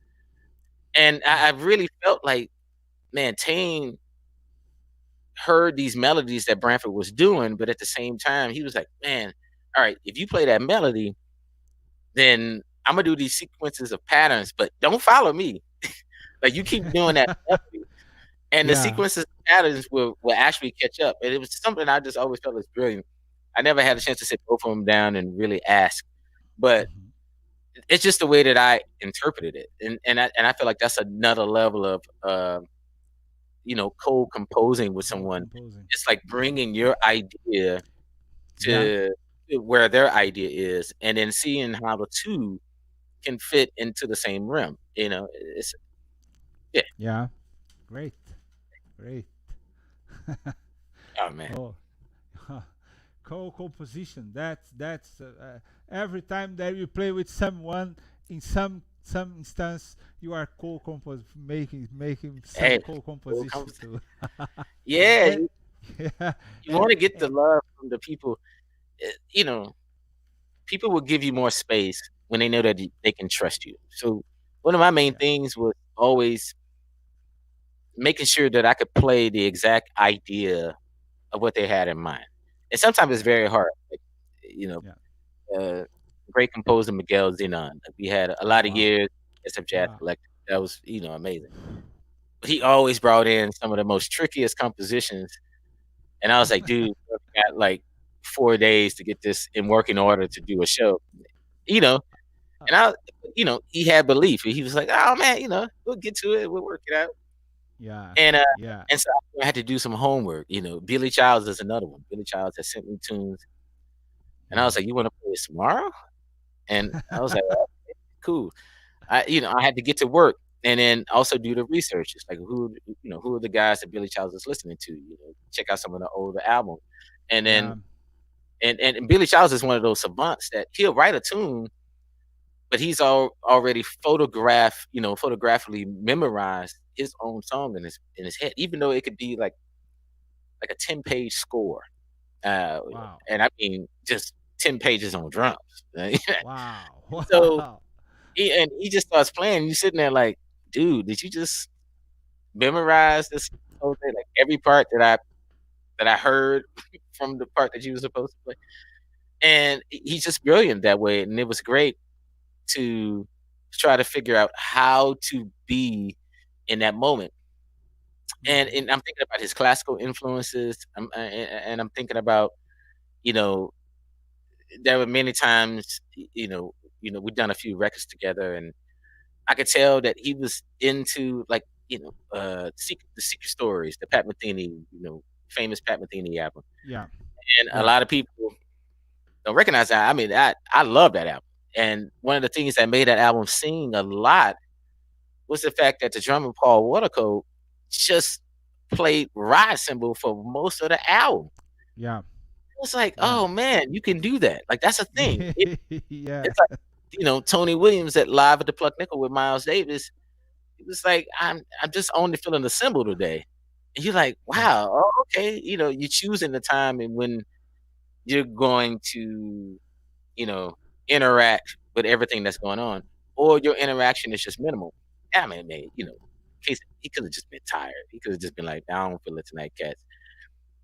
and I really felt like, man, Tain heard these melodies that Branford was doing, but at the same time, he was like, man, all right, if you play that melody, then I'm gonna do these sequences of patterns, but don't follow me. Like you keep doing that melody, and the Yeah. sequences of patterns will actually catch up. And it was something I just always felt was brilliant. I never had a chance to sit both of them down and really ask, but Mm-hmm. it's just the way that I interpreted it, and I feel like that's another level of co-composing with Cold someone. composing. It's like bringing your idea Yeah. to where their idea is, and then seeing how the two can fit into the same realm. It's yeah. Yeah. Great. Great. Oh man. Oh, co-composition. That's every time that you play with someone in some instance, you are co-compos making some Hey, co-composition too. yeah. and You, yeah, you want to get the love from the people. You know, people will give you more space when they know that they can trust you. So one of my main yeah, things was always making sure that I could play the exact idea of what they had in mind. And sometimes it's yeah, very hard. Like, you know, yeah. uh, great composer Miguel Zenon. We had a lot of Wow, years as a jazz wow. collective. That was, amazing. But he always brought in some of the most trickiest compositions. And I was like, dude, we got like 4 days to get this in working order to do a show. You know, Uh, and he had belief. He was like, oh man, we'll get to it. We'll work it out. yeah, And yeah, and so I had to do some homework. Billy Childs is another one. Billy Childs has sent me tunes, and I yeah. was like, "You want to play this tomorrow?" And I was like, "Oh, cool." I had to get to work and then also do the research. It's like who are the guys that Billy Childs is listening to? Check out some of the older albums, and then Yeah. and Billy Childs is one of those savants that he'll write a tune, but he's already photographically memorized his own song in his head, even though it could be like a 10-page score. Wow, And I mean just 10 pages on drums. wow, So wow. he just starts playing. You sitting there like, dude, did you just memorize this whole thing? Like every part that I heard from the part that you were supposed to play. And he's just brilliant that way. And it was great to try to figure out how to be in that moment. And Hmm. and I'm thinking about his classical influences. And I'm thinking about, you know, there were many times, we've done a few records together, and I could tell that he was into like, the Secret Stories, the Pat Metheny, famous Pat Metheny album. Yeah. And a Yeah. lot of people don't recognize that. I mean, I love that album. And one of the things that made that album sing a lot was the fact that the drummer Paul Watercoat just played ride cymbal for most of the album. Yeah. It was like, Yeah. oh man, you can do that. Like that's a thing. Yeah. It's like, Tony Williams at Live at the Pluck Nickel with Miles Davis. It was like, I'm just only feeling the cymbal today. And you're like, Yeah. wow, oh, okay. You're choosing the time and when you're going to, you know, interact with everything that's going on, or your interaction is just minimal. I mean, man, case he could have just been tired. He could have just been like, I don't feel it tonight, cats.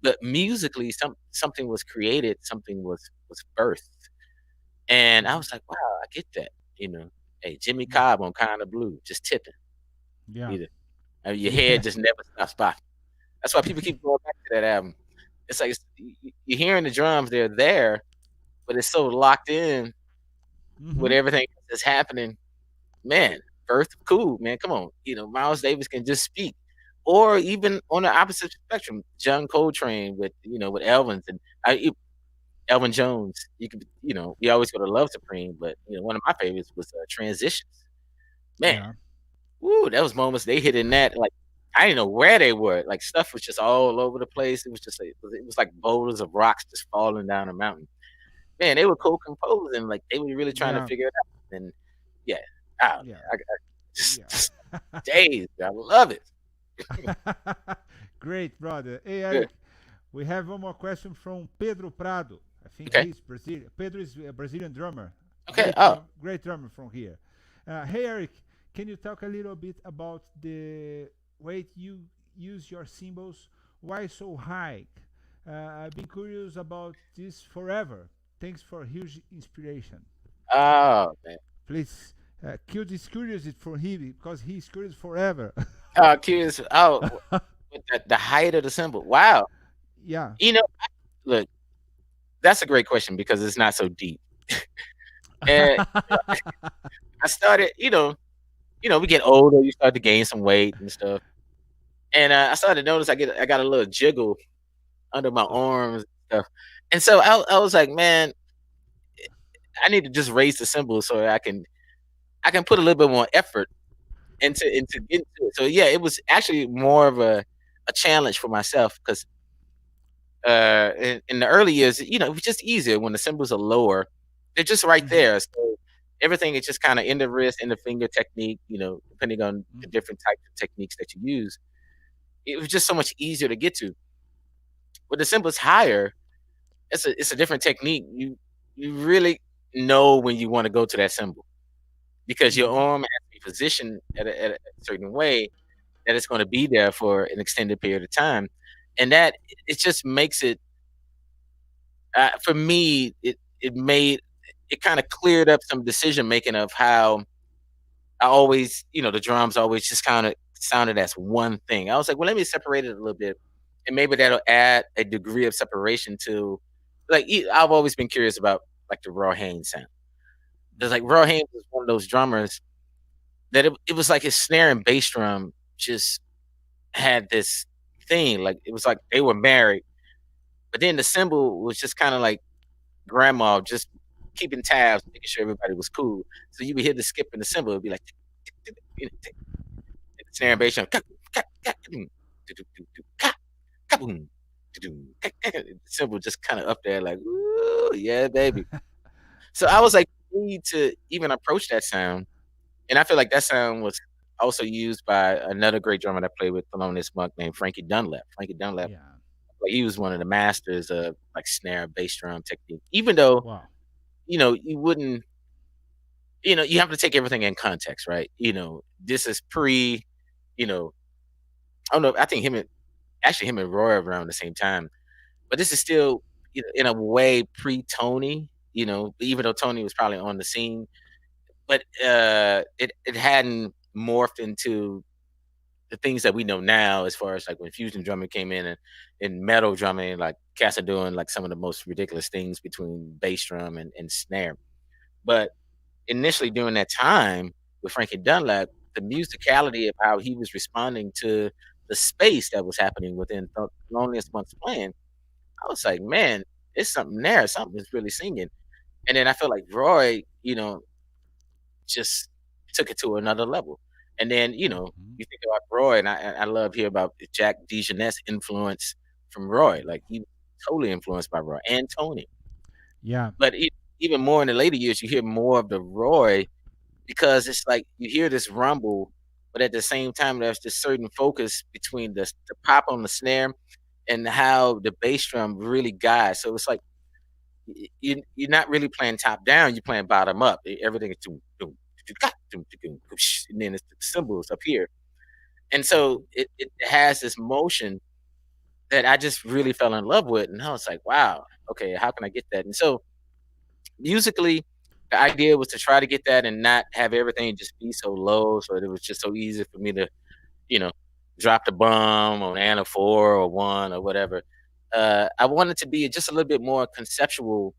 But musically, something was created, something was birthed, and I Mhm. was like, wow, I get that. Hey, Jimmy Yeah. Cobb on Kind of Blue, just tipping. Yeah. Either your Yeah. head just never stops by. That's why people keep going back to that album. It's like you're hearing the drums; they're there, but it's so locked in with Mm-hmm. everything that's happening. Man, Birth, cool, man. Come on. Miles Davis can just speak. Or even on the opposite spectrum, John Coltrane with Elvins and Elvin Jones. We always go to Love Supreme, but one of my favorites was Transitions. Man, Yeah. woo, that was moments they hit in that, like, I didn't know where they were. Like, stuff was just all over the place. It was just like, it was like boulders of rocks just falling down a mountain. Man, they were co-composing, like they were really trying to Yeah. figure it out. And yeah, oh man, Yeah. I just, Yeah. just days. I love it. Great, brother. Hey, Good. Eric, we have one more question from Pedro Prado. I think Okay. he's Brazilian. Pedro is a Brazilian drummer. Okay. Oh, Great drummer from here. Hey, Eric, can you talk a little bit about the way you use your cymbals? Why so high? I've been curious about this forever. Thanks for huge inspiration. oh man. Please, kill this curiosity for him because he's curious forever. Oh, curious. Oh, with the height of the symbol. Wow. Yeah. You know, look, that's a great question because it's not so deep. And I started, we get older, you start to gain some weight and stuff. And I started to notice I got a little jiggle under my arms and stuff. And so I was like, man, I need to just raise the symbol so I can put a little bit more effort into getting to it. So yeah, it was actually more of a challenge for myself because in the early years, it was just easier when the cymbals are lower. They're just right Mhm. there. So everything is just kind of in the wrist, in the finger technique, depending on the Mhm. different types of techniques that you use. It was just so much easier to get to. With the cymbals higher, it's a different technique. You really know when you want to go to that cymbal because your Mhm. arm has to be positioned at a certain way that it's going to be there for an extended period of time, and that it just makes it for me. It kind of cleared up some decision making of how I always, the drums always just kind of sounded as one thing. I was like, well, let me separate it a little bit, and maybe that'll add a degree of separation to, like, I've always been curious about like the Raw Haynes sound. There's like Raw Haynes was one of those drummers that it was like his snare and bass drum just had this thing. Like it was like they were married, but then the cymbal was just kind of like grandma just keeping tabs, making sure everybody was cool. So you would hear the skip in the cymbal, it'd be like snare and bass drum. The cymbal just kind of up there, like, ooh, yeah, baby. So I was like, we need to even approach that sound. And I feel like that sound was also used by another great drummer that played with Thelonious Monk named Frankie Dunlap. Frankie Dunlap, Yeah. like he was one of the masters of like snare bass drum technique. Even though, Wow. you wouldn't, you have to take everything in context, right? This is pre, I don't know. I think him and Roy are around the same time, but this is still, in a way pre Tony. Even though Tony was probably on the scene, but it hadn't morphed into the things that we know now, as far as like when fusion drumming came in metal drumming, like cats are doing like some of the most ridiculous things between bass drum and snare. But initially during that time, with Frankie Dunlap, the musicality of how he was responding to the space that was happening within Loneliest Month's playing, I was like, man, it's something there. Something is really singing. And then I felt like Roy, just took it to another level. And then, Mhm. you think about Roy, and I love to hear about Jack DeJohnette's influence from Roy. Like he was totally influenced by Roy and Tony. Yeah. But even more in the later years, you hear more of the Roy because it's like you hear this rumble, but at the same time, there's this certain focus between the pop on the snare and how the bass drum really guides. So it's like you're not really playing top down, you're playing bottom up. Everything is doom, doom, doom, doom, doom, and then it's the cymbals up here. And so it has this motion that I just really fell in love with. And I was like, wow, okay, how can I get that? And so musically, the idea was to try to get that and not have everything just be so low. So it was just so easy for me to, you know, drop the bomb on Anna 4 or 1 or whatever. I wanted to be just a little bit more conceptual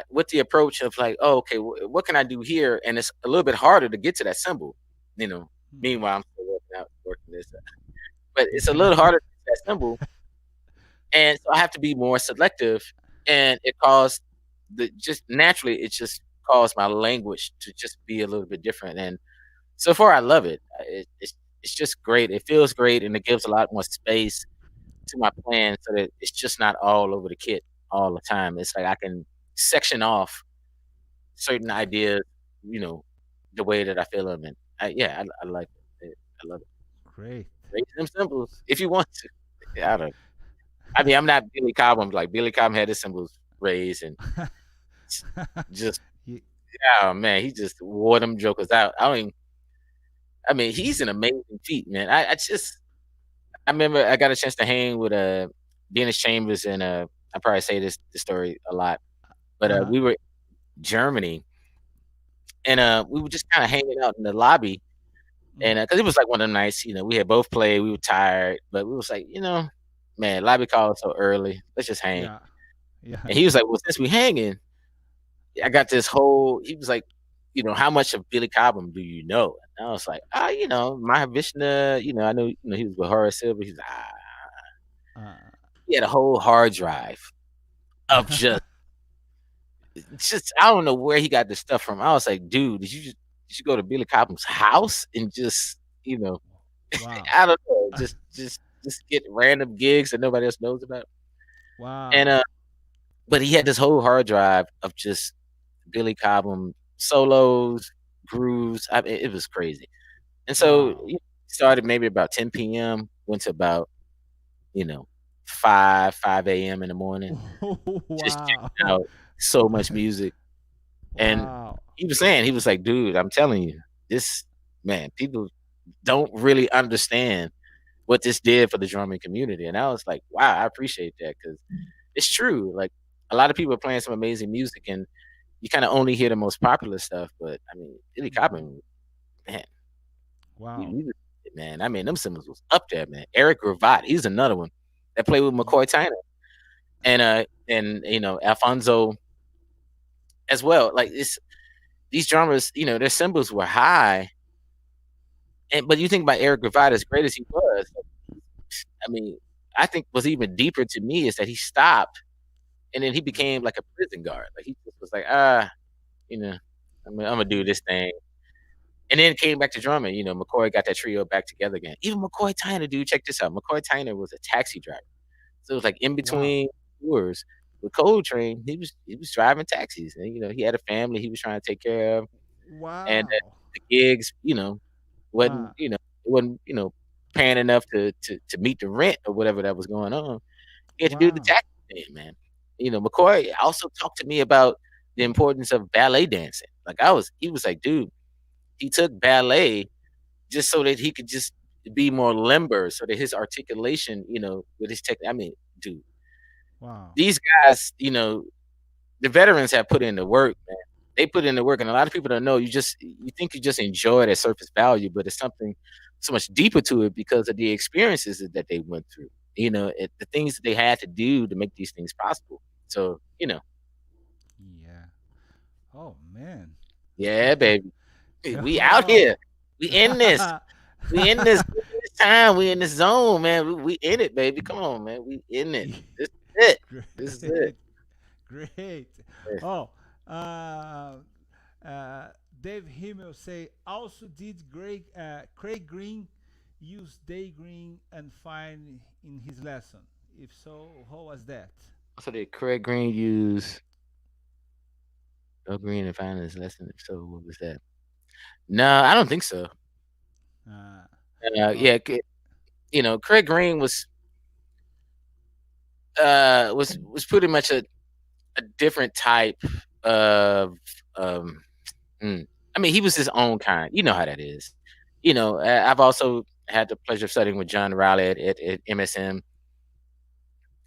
with the approach of like, oh, okay, what can I do here? And it's a little bit harder to get to that symbol, you know. Mhm. Meanwhile, I'm still working this, but it's a little harder to get that symbol, and so I have to be more selective, and it caused just naturally, it just caused my language to just be a little bit different. And so far, I love it. It's just great. It feels great, and it gives a lot more space to my plan, so that it's just not all over the kit all the time. It's like I can section off certain ideas, you know, the way that I feel them. And yeah, I like it. I love it. Great. Raise them symbols if you want to. Yeah, I don't. I mean, I'm not Billy Cobham. Like Billy Cobham had his symbols raised and just, Ye- oh man, he just wore them jokers out. I mean, he's an amazing feat, man. I remember I got a chance to hang with Dennis Chambers, and I probably say this story a lot, but uh, we were in Germany, and we were just kind of hanging out in the lobby. And mm, because it was like one of the nights, we had both played, we were tired, but we was like, man, lobby call so early, let's just hang. yeah. Yeah. And he was like, well, since we hanging, I got this whole. He was like, how much of Billy Cobham do you know? And I was like, Mahavishnu. I know, he was with Horace Silver. He's like, Uh, he had a whole hard drive of just I don't know where he got this stuff from. I was like, dude, did you go to Billy Cobham's house and just, wow. I don't know, just get random gigs that nobody else knows about. And Wow. but he had this whole hard drive of just Billy Cobham solos, grooves. I mean, it was crazy. And so Wow. started maybe about 10 p.m. Went to about you know 5 a.m. in the morning, just Wow. checking out so much music. And Wow. he was like, dude, I'm telling you, this man, people don't really understand what this did for the drumming community. And I was like, wow, I appreciate that because it's true. Like a lot of people are playing some amazing music, and you kind of only hear the most popular stuff. But I mean, Billy Mhm. Cobham, man, Wow. man. I mean, them Simmons was up there, man. Eric Gravatt, he's another one that played with Ye- McCoy Tyner, and Alfonso as well. Like these drummers, their cymbals were high, and but you think about Eric Gravatt, as great as he was, I mean, I think what's even deeper to me is that he stopped, and then he became like a prison guard. Like he just was like, you know, I'm gonna do this thing. And then came back to drumming. McCoy got that trio back together again. Even McCoy Tyner, dude, check this out. McCoy Tyner was a taxi driver. So it was like in Wow. between tours with Coltrane, he was driving taxis, and he had a family he was trying to take care of, and Wow. the gigs, wasn't Wow. it wasn't paying enough to meet the rent or whatever that was going on. He had to do the Wow. taxi thing, man. McCoy also talked to me about the importance of ballet dancing. He was like, dude, he took ballet just so that he could just be more limber, so that his articulation, with his technique. I mean, dude, Wow. these guys, the veterans have put in the work, man. They put in the work, and a lot of people don't know. You think you just enjoy it at surface value, but it's something so much deeper to it because of the experiences that they went through. The things that they had to do to make these things possible. So, Yeah. Oh man. yeah, baby. We out Oh. here. We in this. We in this time. We in this zone, man. We in it, baby. Come on, man. We in it. This is it. This is it. Great, great. Oh, uh, uh, Dave Himmel say also did Craig Green use day green and fine in his lesson? If so, how was that? So did Craig Green use Doug Green and find his lesson? If so, what was that? No, I don't think so. Uh, Yeah, okay. Craig Green was pretty much a different type of um mm, I mean, he was his own kind. You know how that is. I've also had the pleasure of studying with John Riley at MSM,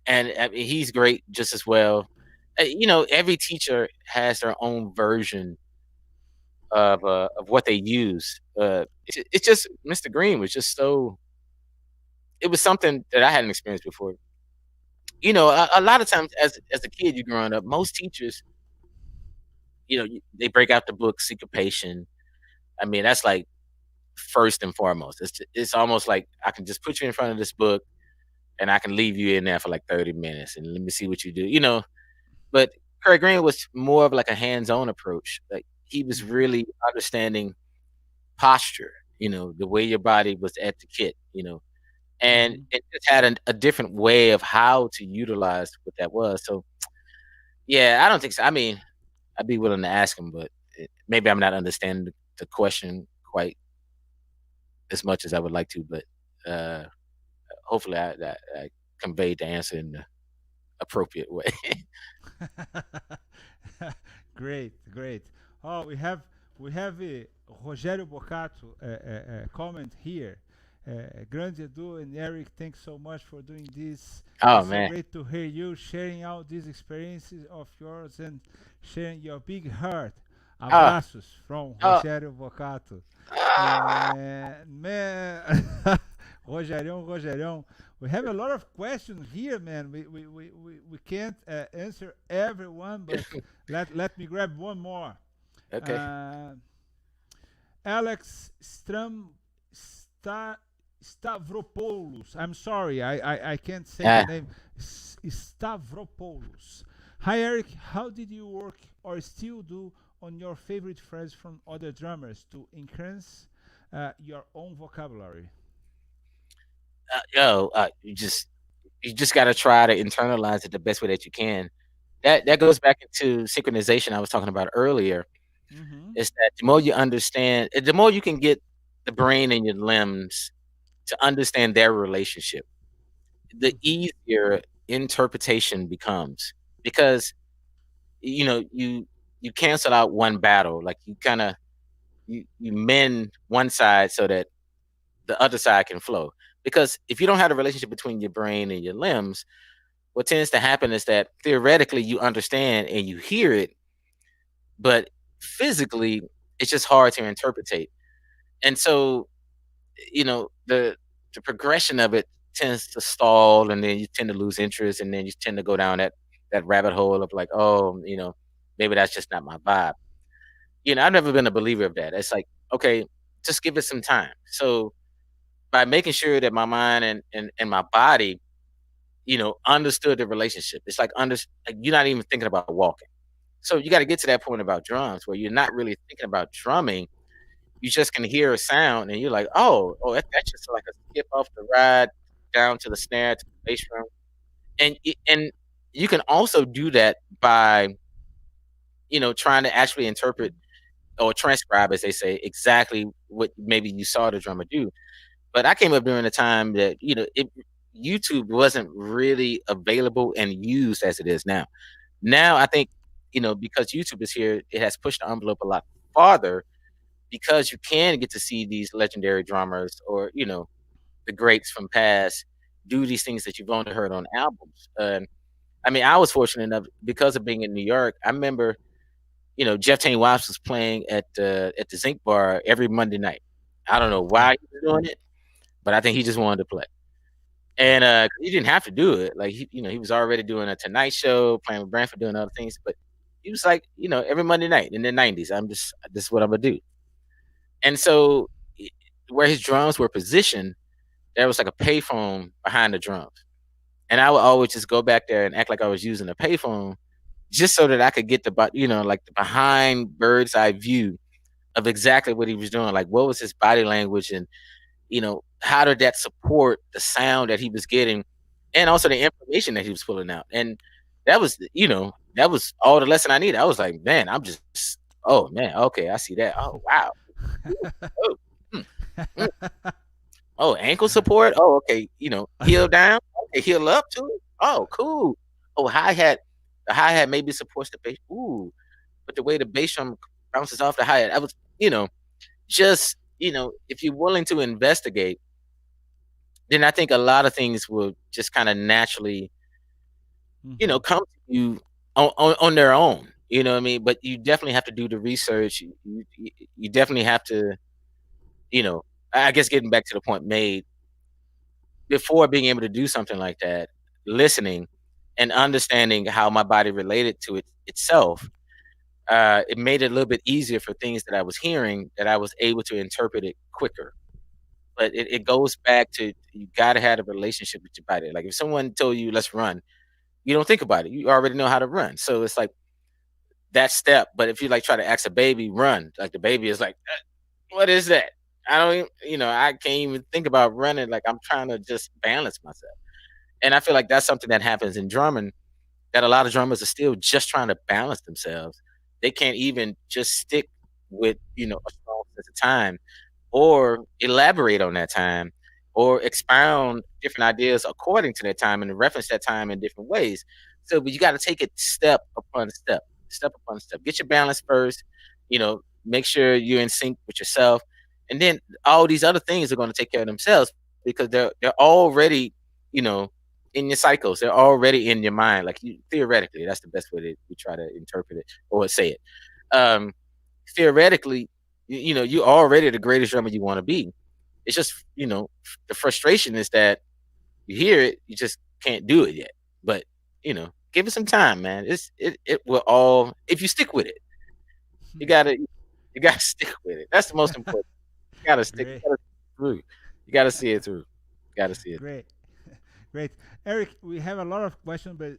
and I mean, he's great just as well. Every teacher has their own version of what they use. It's just Mr. Green was just so. It was something that I hadn't experienced before. A lot of times as a kid, you growing up, most teachers, they break out the book Syncopation. I mean, that's like first and foremost. It's almost like I can just put you in front of this book and I can leave you in there for like 30 minutes and let me see what you do. But Craig Green was more of like a hands-on approach. Like he was Hmm. really understanding posture, the way your body was etiquette, and Hmm. it just had a different way of how to utilize what that was. So yeah, I don't think so. I mean, I'd be willing to ask him, but maybe I'm not understanding the question quite as much as I would like to. But uh, hopefully, I conveyed the answer in the appropriate way. Great, great. Oh, we have Rogério Bocato comment here. Grande Edu and Eric, thanks so much for doing this. Oh It's so man. great to hear you sharing all these experiences of yours and sharing your big heart. Oh, Abraços from oh, Rogério Bocato. ah, And man, Rogerião, Rogerião, we have a lot of questions here, man. We can't answer everyone, but let me grab one more. okay. Uh, Alex Stavropoulos. I'm sorry, I can't say the Uh, name. Stavropoulos. Hi, Eric. How did you work or still do on your favorite phrase from other drummers to enhance your own vocabulary? you just got to try to internalize it the best way that you can. That goes back into synchronization I was talking about earlier. Mm-hmm. Is that the more you understand, the more you can get the brain and your limbs to understand their relationship, the Mm-hmm. easier interpretation becomes because you cancel out one battle, like you kind of you mend one side so that the other side can flow. Because if you don't have a relationship between your brain and your limbs, what tends to happen is that theoretically you understand and you hear it, but physically it's just hard to interpretate. And so, the progression of it tends to stall, and then you tend to lose interest, and then you tend to go down that rabbit hole of like, oh, maybe that's just not my vibe. I've never been a believer of that. It's like, okay, just give it some time. So by making sure that my mind and my body, understood the relationship. It's like you're not even thinking about walking. So you got to get to that point about drums where you're not really thinking about drumming. You just can hear a sound and you're like, oh, that's just like a skip off the ride down to the snare to the bass drum. And you can also do that by trying to actually interpret or transcribe, as they say, exactly what maybe you saw the drummer do. But I came up during a time that YouTube wasn't really available and used as it is now. Now I think because YouTube is here, it has pushed the envelope a lot farther because you can get to see these legendary drummers or the greats from past do these things that you've only heard on albums. I mean, I was fortunate enough because of being in New York. I remember Jeff Tain Watts was playing at the Zinc Bar every Monday night. I don't know Oh. why he was doing it, but I think he just wanted to play. And he didn't have to do it. Like he was already doing a Tonight Show, playing with Branford, doing other things. But he was like, every Monday night in the '90s, this is what I'm gonna do. And so where his drums were positioned, there was like a payphone behind the drums. And I would always just go back there and act like I was using a payphone just so that I could get like the behind bird's eye view of exactly what he was doing. Like, what was his body language, and how did that support the sound that he was getting, and also the information that he was pulling out. And that was all the lesson I needed. I was like, man, oh man, okay, I see that. Oh wow. Oh, mm, mm. Oh, ankle support. Oh, okay. Heel down. Okay, heel up too. Oh, cool. Oh, hi-hat. The hi-hat maybe supports the bass. Ooh, but the way the bass drum bounces off the hi-hat, I was, just, if you're willing to investigate, then I think a lot of things will just kind of naturally, come to you on their own. You know what I mean? But you definitely have to do the research. You definitely have to, you know, I guess getting back to the point made, before being able to do something like that, listening and understanding how my body related to itself, it made it a little bit easier for things that I was hearing, that I was able to interpret it quicker. But it goes back to, you got to have a relationship with your body. Like if someone told you, let's run, you don't think about it. You already know how to run. So it's like that step. But if you like try to ask a baby, run, like the baby is like, what is that? I don't even, I can't even think about running. Like I'm trying to just balance myself. And I feel like that's something that happens in drumming, that a lot of drummers are still just trying to balance themselves. They can't even just stick with, a strong sense of time, or elaborate on that time, or expound different ideas according to that time and reference that time in different ways. So, but you got to take it step upon step, step upon step. Get your balance first, make sure you're in sync with yourself. And then all these other things are going to take care of themselves, because they're already, you know, in your cycles. They're already in your mind. Like theoretically, that's the best way to we try to interpret it or say it. Um, Theoretically, you're already the greatest drummer you want to be. It's just, the frustration is that you hear it, you just can't do it yet. But give it some time, man. It will all, if you stick with it. You gotta stick with it. That's the most important. You gotta stick. Great. You gotta through. You gotta see it through. You gotta see it. Great. Great, Eric. We have a lot of questions, but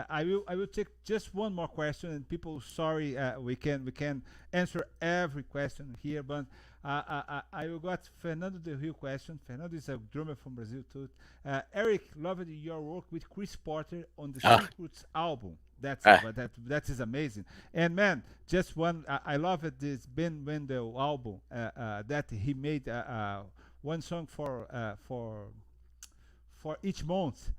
I will take just one more question. And people, sorry, we can answer every question here, but I will got Fernando Del Rio question. Fernando is a drummer from Brazil too. Eric, loved your work with Chris Porter on the Ah, Secrets album. That's ah. but that is amazing. And man, just one. I love it. This Ben Wendell album that he made one song for each month,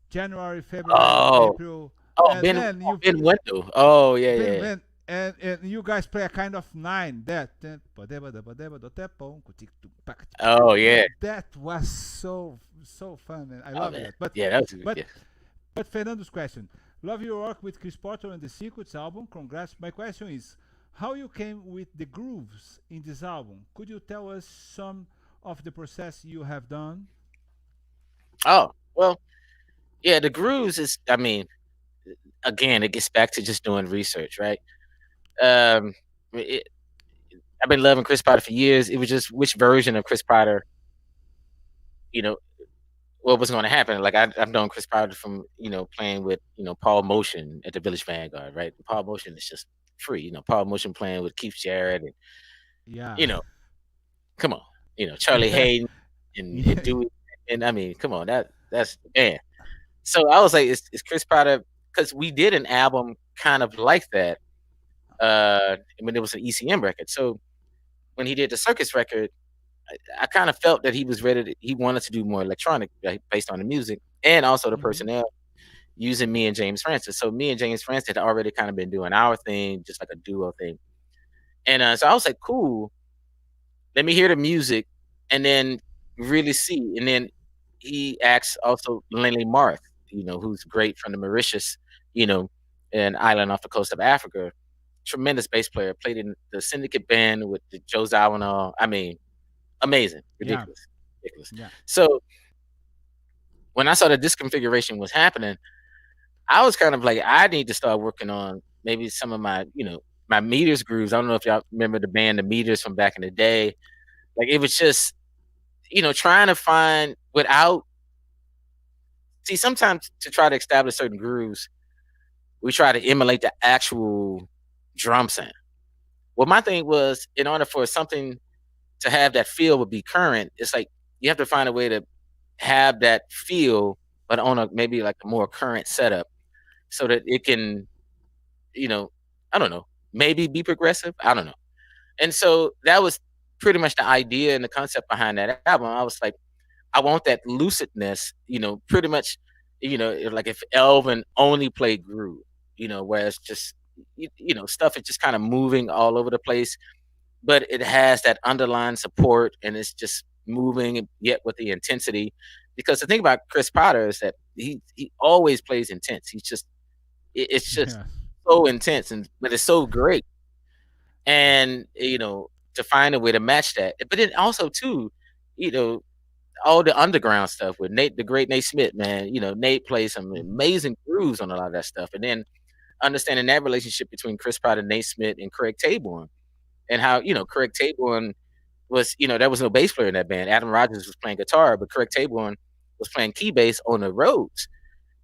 January, February, Oh, April, oh, and man, you Ben Wendell. Oh, yeah, been yeah. when and you guys play a kind of nine Oh, man, yeah. that was so fun, man. I Oh, love man. that. But Yeah, that was good. but Yeah. but Fernando's question. Love your work with Chris Porter on the Secrets album. Congrats. My question is, how you came with the grooves in this album? Could you tell us some of the process you have done? Oh, well, yeah. The grooves is. I mean, again, it gets back to just doing research, right? Um, it, I've been loving Chris Potter for years. It was just which version of Chris Potter, you know, what was going to happen. Like I've known Chris Potter from playing with Paul Motion at the Village Vanguard, right? Paul Motion is just free. Paul Motion playing with Keith Jarrett, and Yeah. you know, come on, Charlie Hayden and Dewey, and I mean, come on, that's man. So I was like, is Chris Potter, because we did an album kind of like that when it was an ECM record. So when he did the Circus record, I kind of felt that he was ready. He wanted to do more electronic, right, based on the music and also the Hmm. personnel, using me and James Francis. So me and James Francis had already kind of been doing our thing, just like a duo thing. And so I was like, cool, let me hear the music and then really see. And then he asked also Lenny Marth, who's great from the Mauritius, you know, an island off the coast of Africa. Tremendous bass player, played in the Syndicate band with the Joe Zawinul. I mean, amazing, Yeah. ridiculous, ridiculous. Yeah. So when I saw that this configuration was happening, I was kind of like, I need to start working on maybe some of my, my meters grooves. I don't know if y'all remember the band, the Meters, from back in the day. Like it was just, trying to find without see sometimes to try to establish certain grooves, we try to emulate the actual drum sound. Well, my thing was in order for something to have that feel would be current, it's like you have to find a way to have that feel, but on a maybe like a more current setup so that it can, you know, I don't know, maybe be progressive. I don't know. And so that was pretty much the idea and the concept behind that album. I was like, I want that lucidness, pretty much, like if Elvin only played groove, where it's just, stuff is just kind of moving all over the place, but it has that underlying support and it's just moving yet with the intensity. Because the thing about Chris Potter is that he always plays intense. It's just Yeah. so intense but it's so great. And to find a way to match that. But then also too, you know, all the underground stuff with Nate, the great Nate Smith, man. Nate plays some Mhm. amazing grooves on a lot of that stuff. And then understanding that relationship between Chris Potter, Nate Smith, and Craig Taborn, and how Craig Taborn was, there was no bass player in that band. Adam Rogers was playing guitar, but Craig Taborn was playing key bass on the Rhodes,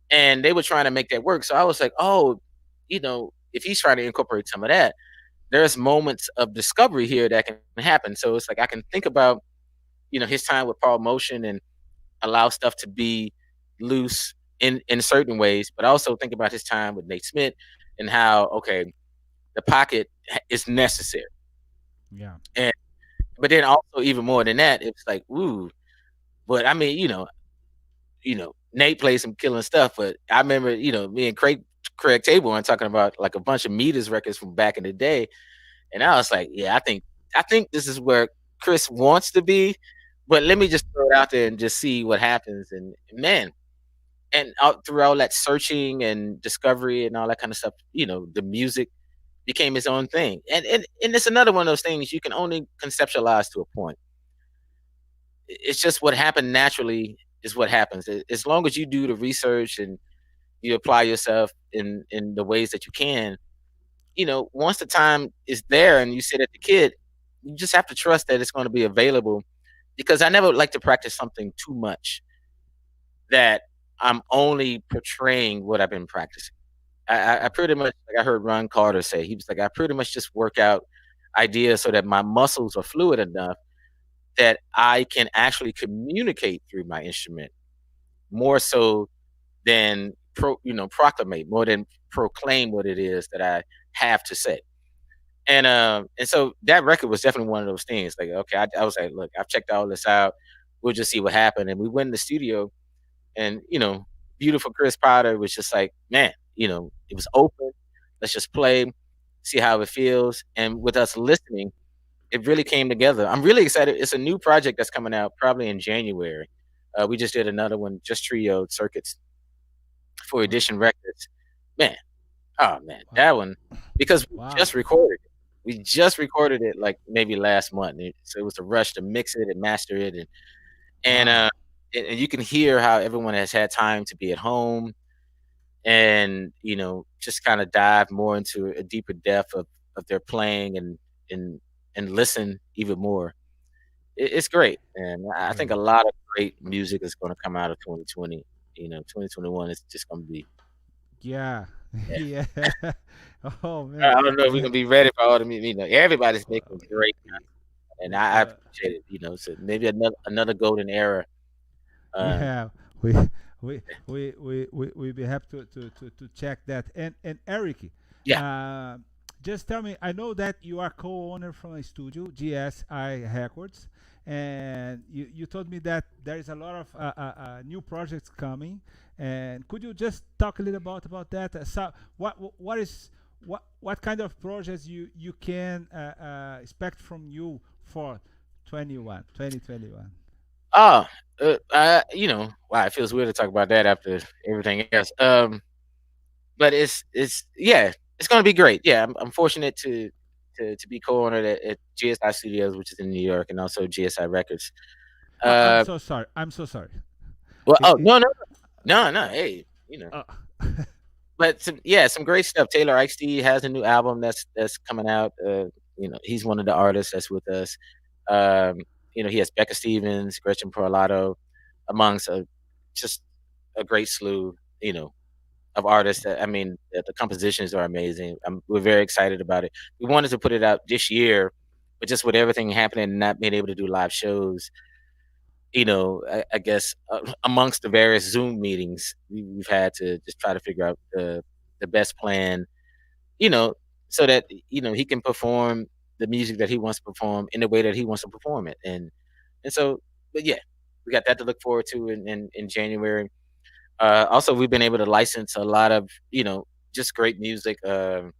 and they were trying to make that work. So I was like, oh, if he's trying to incorporate some of that, there's moments of discovery here that can happen. So it's like I can think about, his time with Paul Motion and allow stuff to be loose in certain ways, but also think about his time with Nate Smith and how okay, the pocket is necessary. Yeah. And but then also even more than that, it's like, ooh, but I mean, Nate plays some killing stuff, but I remember, me and Craig Taborn talking about like a bunch of Meters records from back in the day. And I was like, yeah, I think this is where Chris wants to be, but let me just throw it out there and just see what happens. And man, and through all that searching and discovery and all that kind of stuff, the music became its own thing. And it's another one of those things you can only conceptualize to a point. It's just what happened naturally is what happens. As long as you do the research and you apply yourself in the ways that you can, once the time is there and you sit at the kid, you just have to trust that it's going to be available. Because I never like to practice something too much that I'm only portraying what I've been practicing. I pretty much, like I heard Ron Carter say, he was like, I pretty much just work out ideas so that my muscles are fluid enough that I can actually communicate through my instrument more so than proclamate, more than proclaim what it is that I have to say. And so that record was definitely one of those things. Like, okay, I was like, look, I've checked all this out. We'll just see what happened. And we went in the studio, and beautiful Chris Potter was just like, man, it was open. Let's just play, see how it feels. And with us listening, it really came together. I'm really excited. It's a new project that's coming out probably in January. We just did another one, just trio circuits for Oh, Edition Records. Man, oh man, wow. that one, because we Wow. just recorded it. We just recorded it like maybe last month. So it was a rush to mix it and master it, and Wow. uh, and you can hear how everyone has had time to be at home and just kind of dive more into a deeper depth of their playing and and listen even more. It's great, and I think a Great. lot of great music is going to come out of 2020. 2021 is just going to be, Yeah. yeah. Yeah. Oh man. I don't know if we're Uh, gonna be ready for all the everybody's making great, and I uh, appreciate it. So maybe another golden era. Um, yeah. We we be happy to check that. And Eric, yeah, uh, just tell me. I know that you are co-owner from a studio, GSI Records, and you told me that there is a lot of new projects coming. And could you just talk a little about that? So what is what kind of projects you can expect from you for 2021? oh, wow, it feels weird to talk about that after everything else. But it's yeah, it's gonna be great. Yeah, I'm fortunate to be co-owner at GSI Studios, which is in New York, and also GSI Records. I'm Uh, so sorry. I'm so sorry. well, It, oh it, no, no, no, no. Hey, uh, but some great stuff. Taylor Ikesty has a new album that's coming out. He's one of the artists that's with us. Um, He has Becca Stevens, Gretchen Parlato, amongst just a great slew, of artists. That, I mean, the compositions are amazing. We're very excited about it. We wanted to put it out this year, but just with everything happening and not being able to do live shows, I guess amongst the various Zoom meetings, we've had to just try to figure out the best plan, you know, so that he can perform the music that he wants to perform in the way that he wants to perform it, and so, but yeah, we got that to look forward to in January. Also, we've been able to license a lot of just great music. A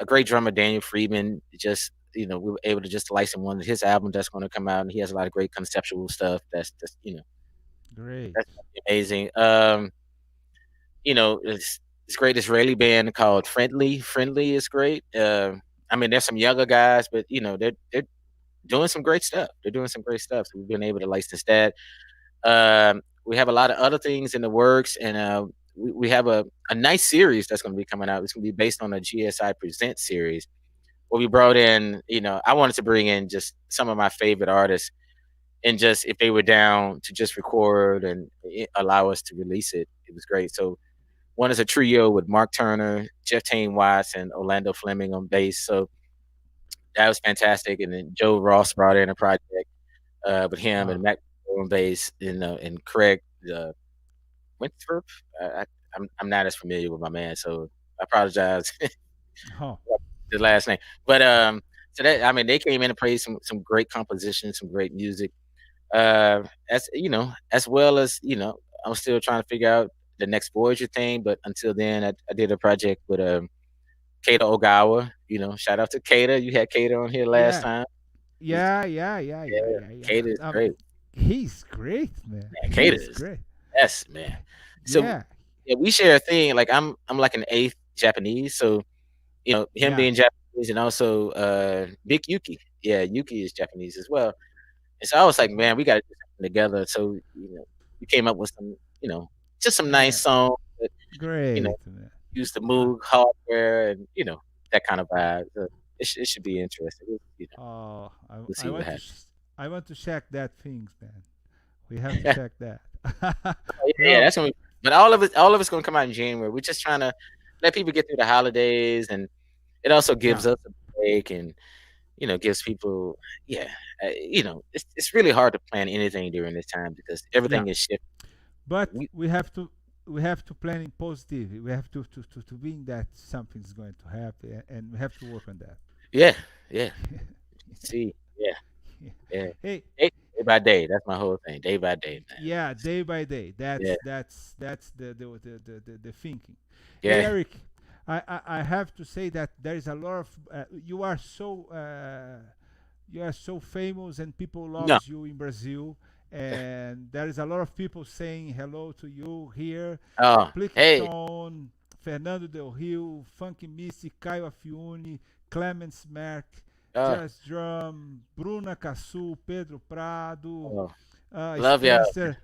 great drummer, Daniel Friedman, just we were able to just license one of his albums that's going to come out, and he has a lot of great conceptual stuff. That's just Great. that's gonna be amazing. It's great Israeli band called Friendly. Friendly is great. I mean, there's some younger guys, but they're doing some great stuff. They're doing some great stuff. So we've been able to license that. We have a lot of other things in the works, and we have a nice series that's going to be coming out. It's going to be based on a GSI Present series, where we brought in, I wanted to bring in just some of my favorite artists, and just if they were down to just record and allow us to release it, it was great. So one is a trio with Mark Turner, Jeff Tane Watts, and Orlando Fleming on bass. So that was fantastic. And then Joe Ross brought in a project with him Oh, and Mac on bass, and Craig Winthrop. I'm not as familiar with my man, so I apologize oh, the last name. But so that, I mean, they came in and played some great compositions, some great music. As well as I'm still trying to figure out the next Voyager thing. But until then, I did a project with Kata Ogawa. Shout out to Kata. You had Kata on here last yeah, time. He's yeah, yeah, yeah, yeah, Yeah, yeah, yeah. Kata is great. He's great, man. Man, Kata He's is great. yes, man. So Yeah, yeah, we share a thing. Like I'm like an eighth Japanese, so him yeah, being Japanese, and also Big Yuki. Yeah, Yuki is Japanese as well. And so I was like, hmm, man, we got to do something together. So we came up with some, just some nice yeah. songs that you know Great, man. use the Uh, Moog hardware, and that kind of vibe. So it should be interesting. oh, We'll I see what want to happens. I want to check that things, man. We have to check that. Oh, yeah, Well, that's gonna be. But all of it's gonna come out in January. We're just trying to let people get through the holidays, and it also yeah, gives us a break, and gives people, yeah, it's really hard to plan anything during this time because yeah. everything is shifting. But We, we have to plan in positive. We have to being that something's going to happen, and we have to work on that. yeah, yeah. See, yeah, yeah. Hey, Day by day. That's my whole thing. Day by day, man. yeah, day by day. Yeah, That's the thinking. Hey, yeah. Eric, I have to say that there is a lot of you are so famous and people No. loves you in Brazil, and there is a lot of people saying hello to you here. Oh, hey. Plickton, Fernando Del Rio, Funky Missy, Caio Afiuni, Clemens Merck, Oh, Jazz Drum, Bruna Cassu, Pedro Prado, oh, love y'all. Spencer.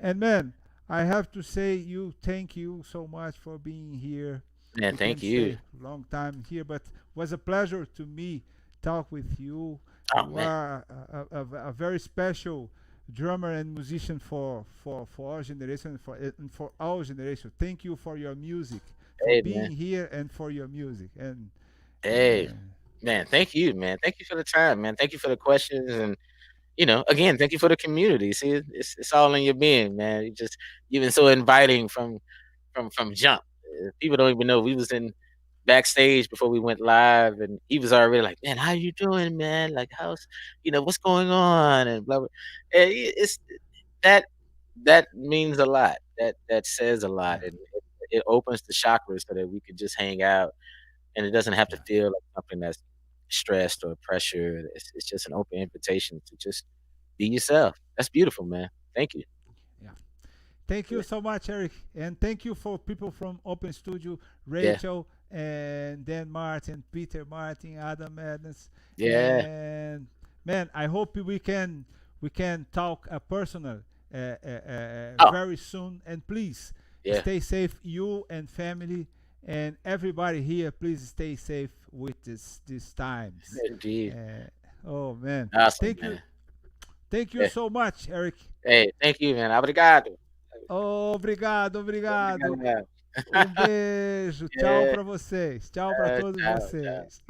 And man, I have to say you thank you so much for being here. Man, We can thank you. stay long time here, but was a pleasure to me talk with you. Oh You man. are a very special drummer and musician for our generation and for our generation. Thank you for your music, for Hey man. being here and for your music. Hey. And Man, thank you, man. Thank you for the time, man. Thank you for the questions, and again, thank you for the community. See, it's all in your being, man. You've been so inviting from jump. People don't even know we was in backstage before we went live, and he was already like, "Man, how you doing, man? Like, what's going on?" And blah blah. And it's that that means a lot. That says a lot, yeah, and it opens the chakras so that we could just hang out, and it doesn't have to yeah, feel like something that's stressed or pressured. It's just an open invitation to just be yourself. That's beautiful, man. Thank you. yeah. Thank you Yeah, so much, Eric, and thank you for people from Open Studio, yeah, Rachel and Dan Martin, Peter Martin, Adam Adams, yeah, and man, I hope we can talk personal oh, very soon. And please yeah, stay safe, you and family, and everybody here. Please stay safe with these times. indeed. Oh man, Awesome, thank you, man. Thank you É. so much, Eric. Hey, thank you, man. Obrigado. Obrigado, obrigado. Obrigado. Um beijo. Tchau Yeah, para vocês. Tchau para todos ciao, ciao. vocês.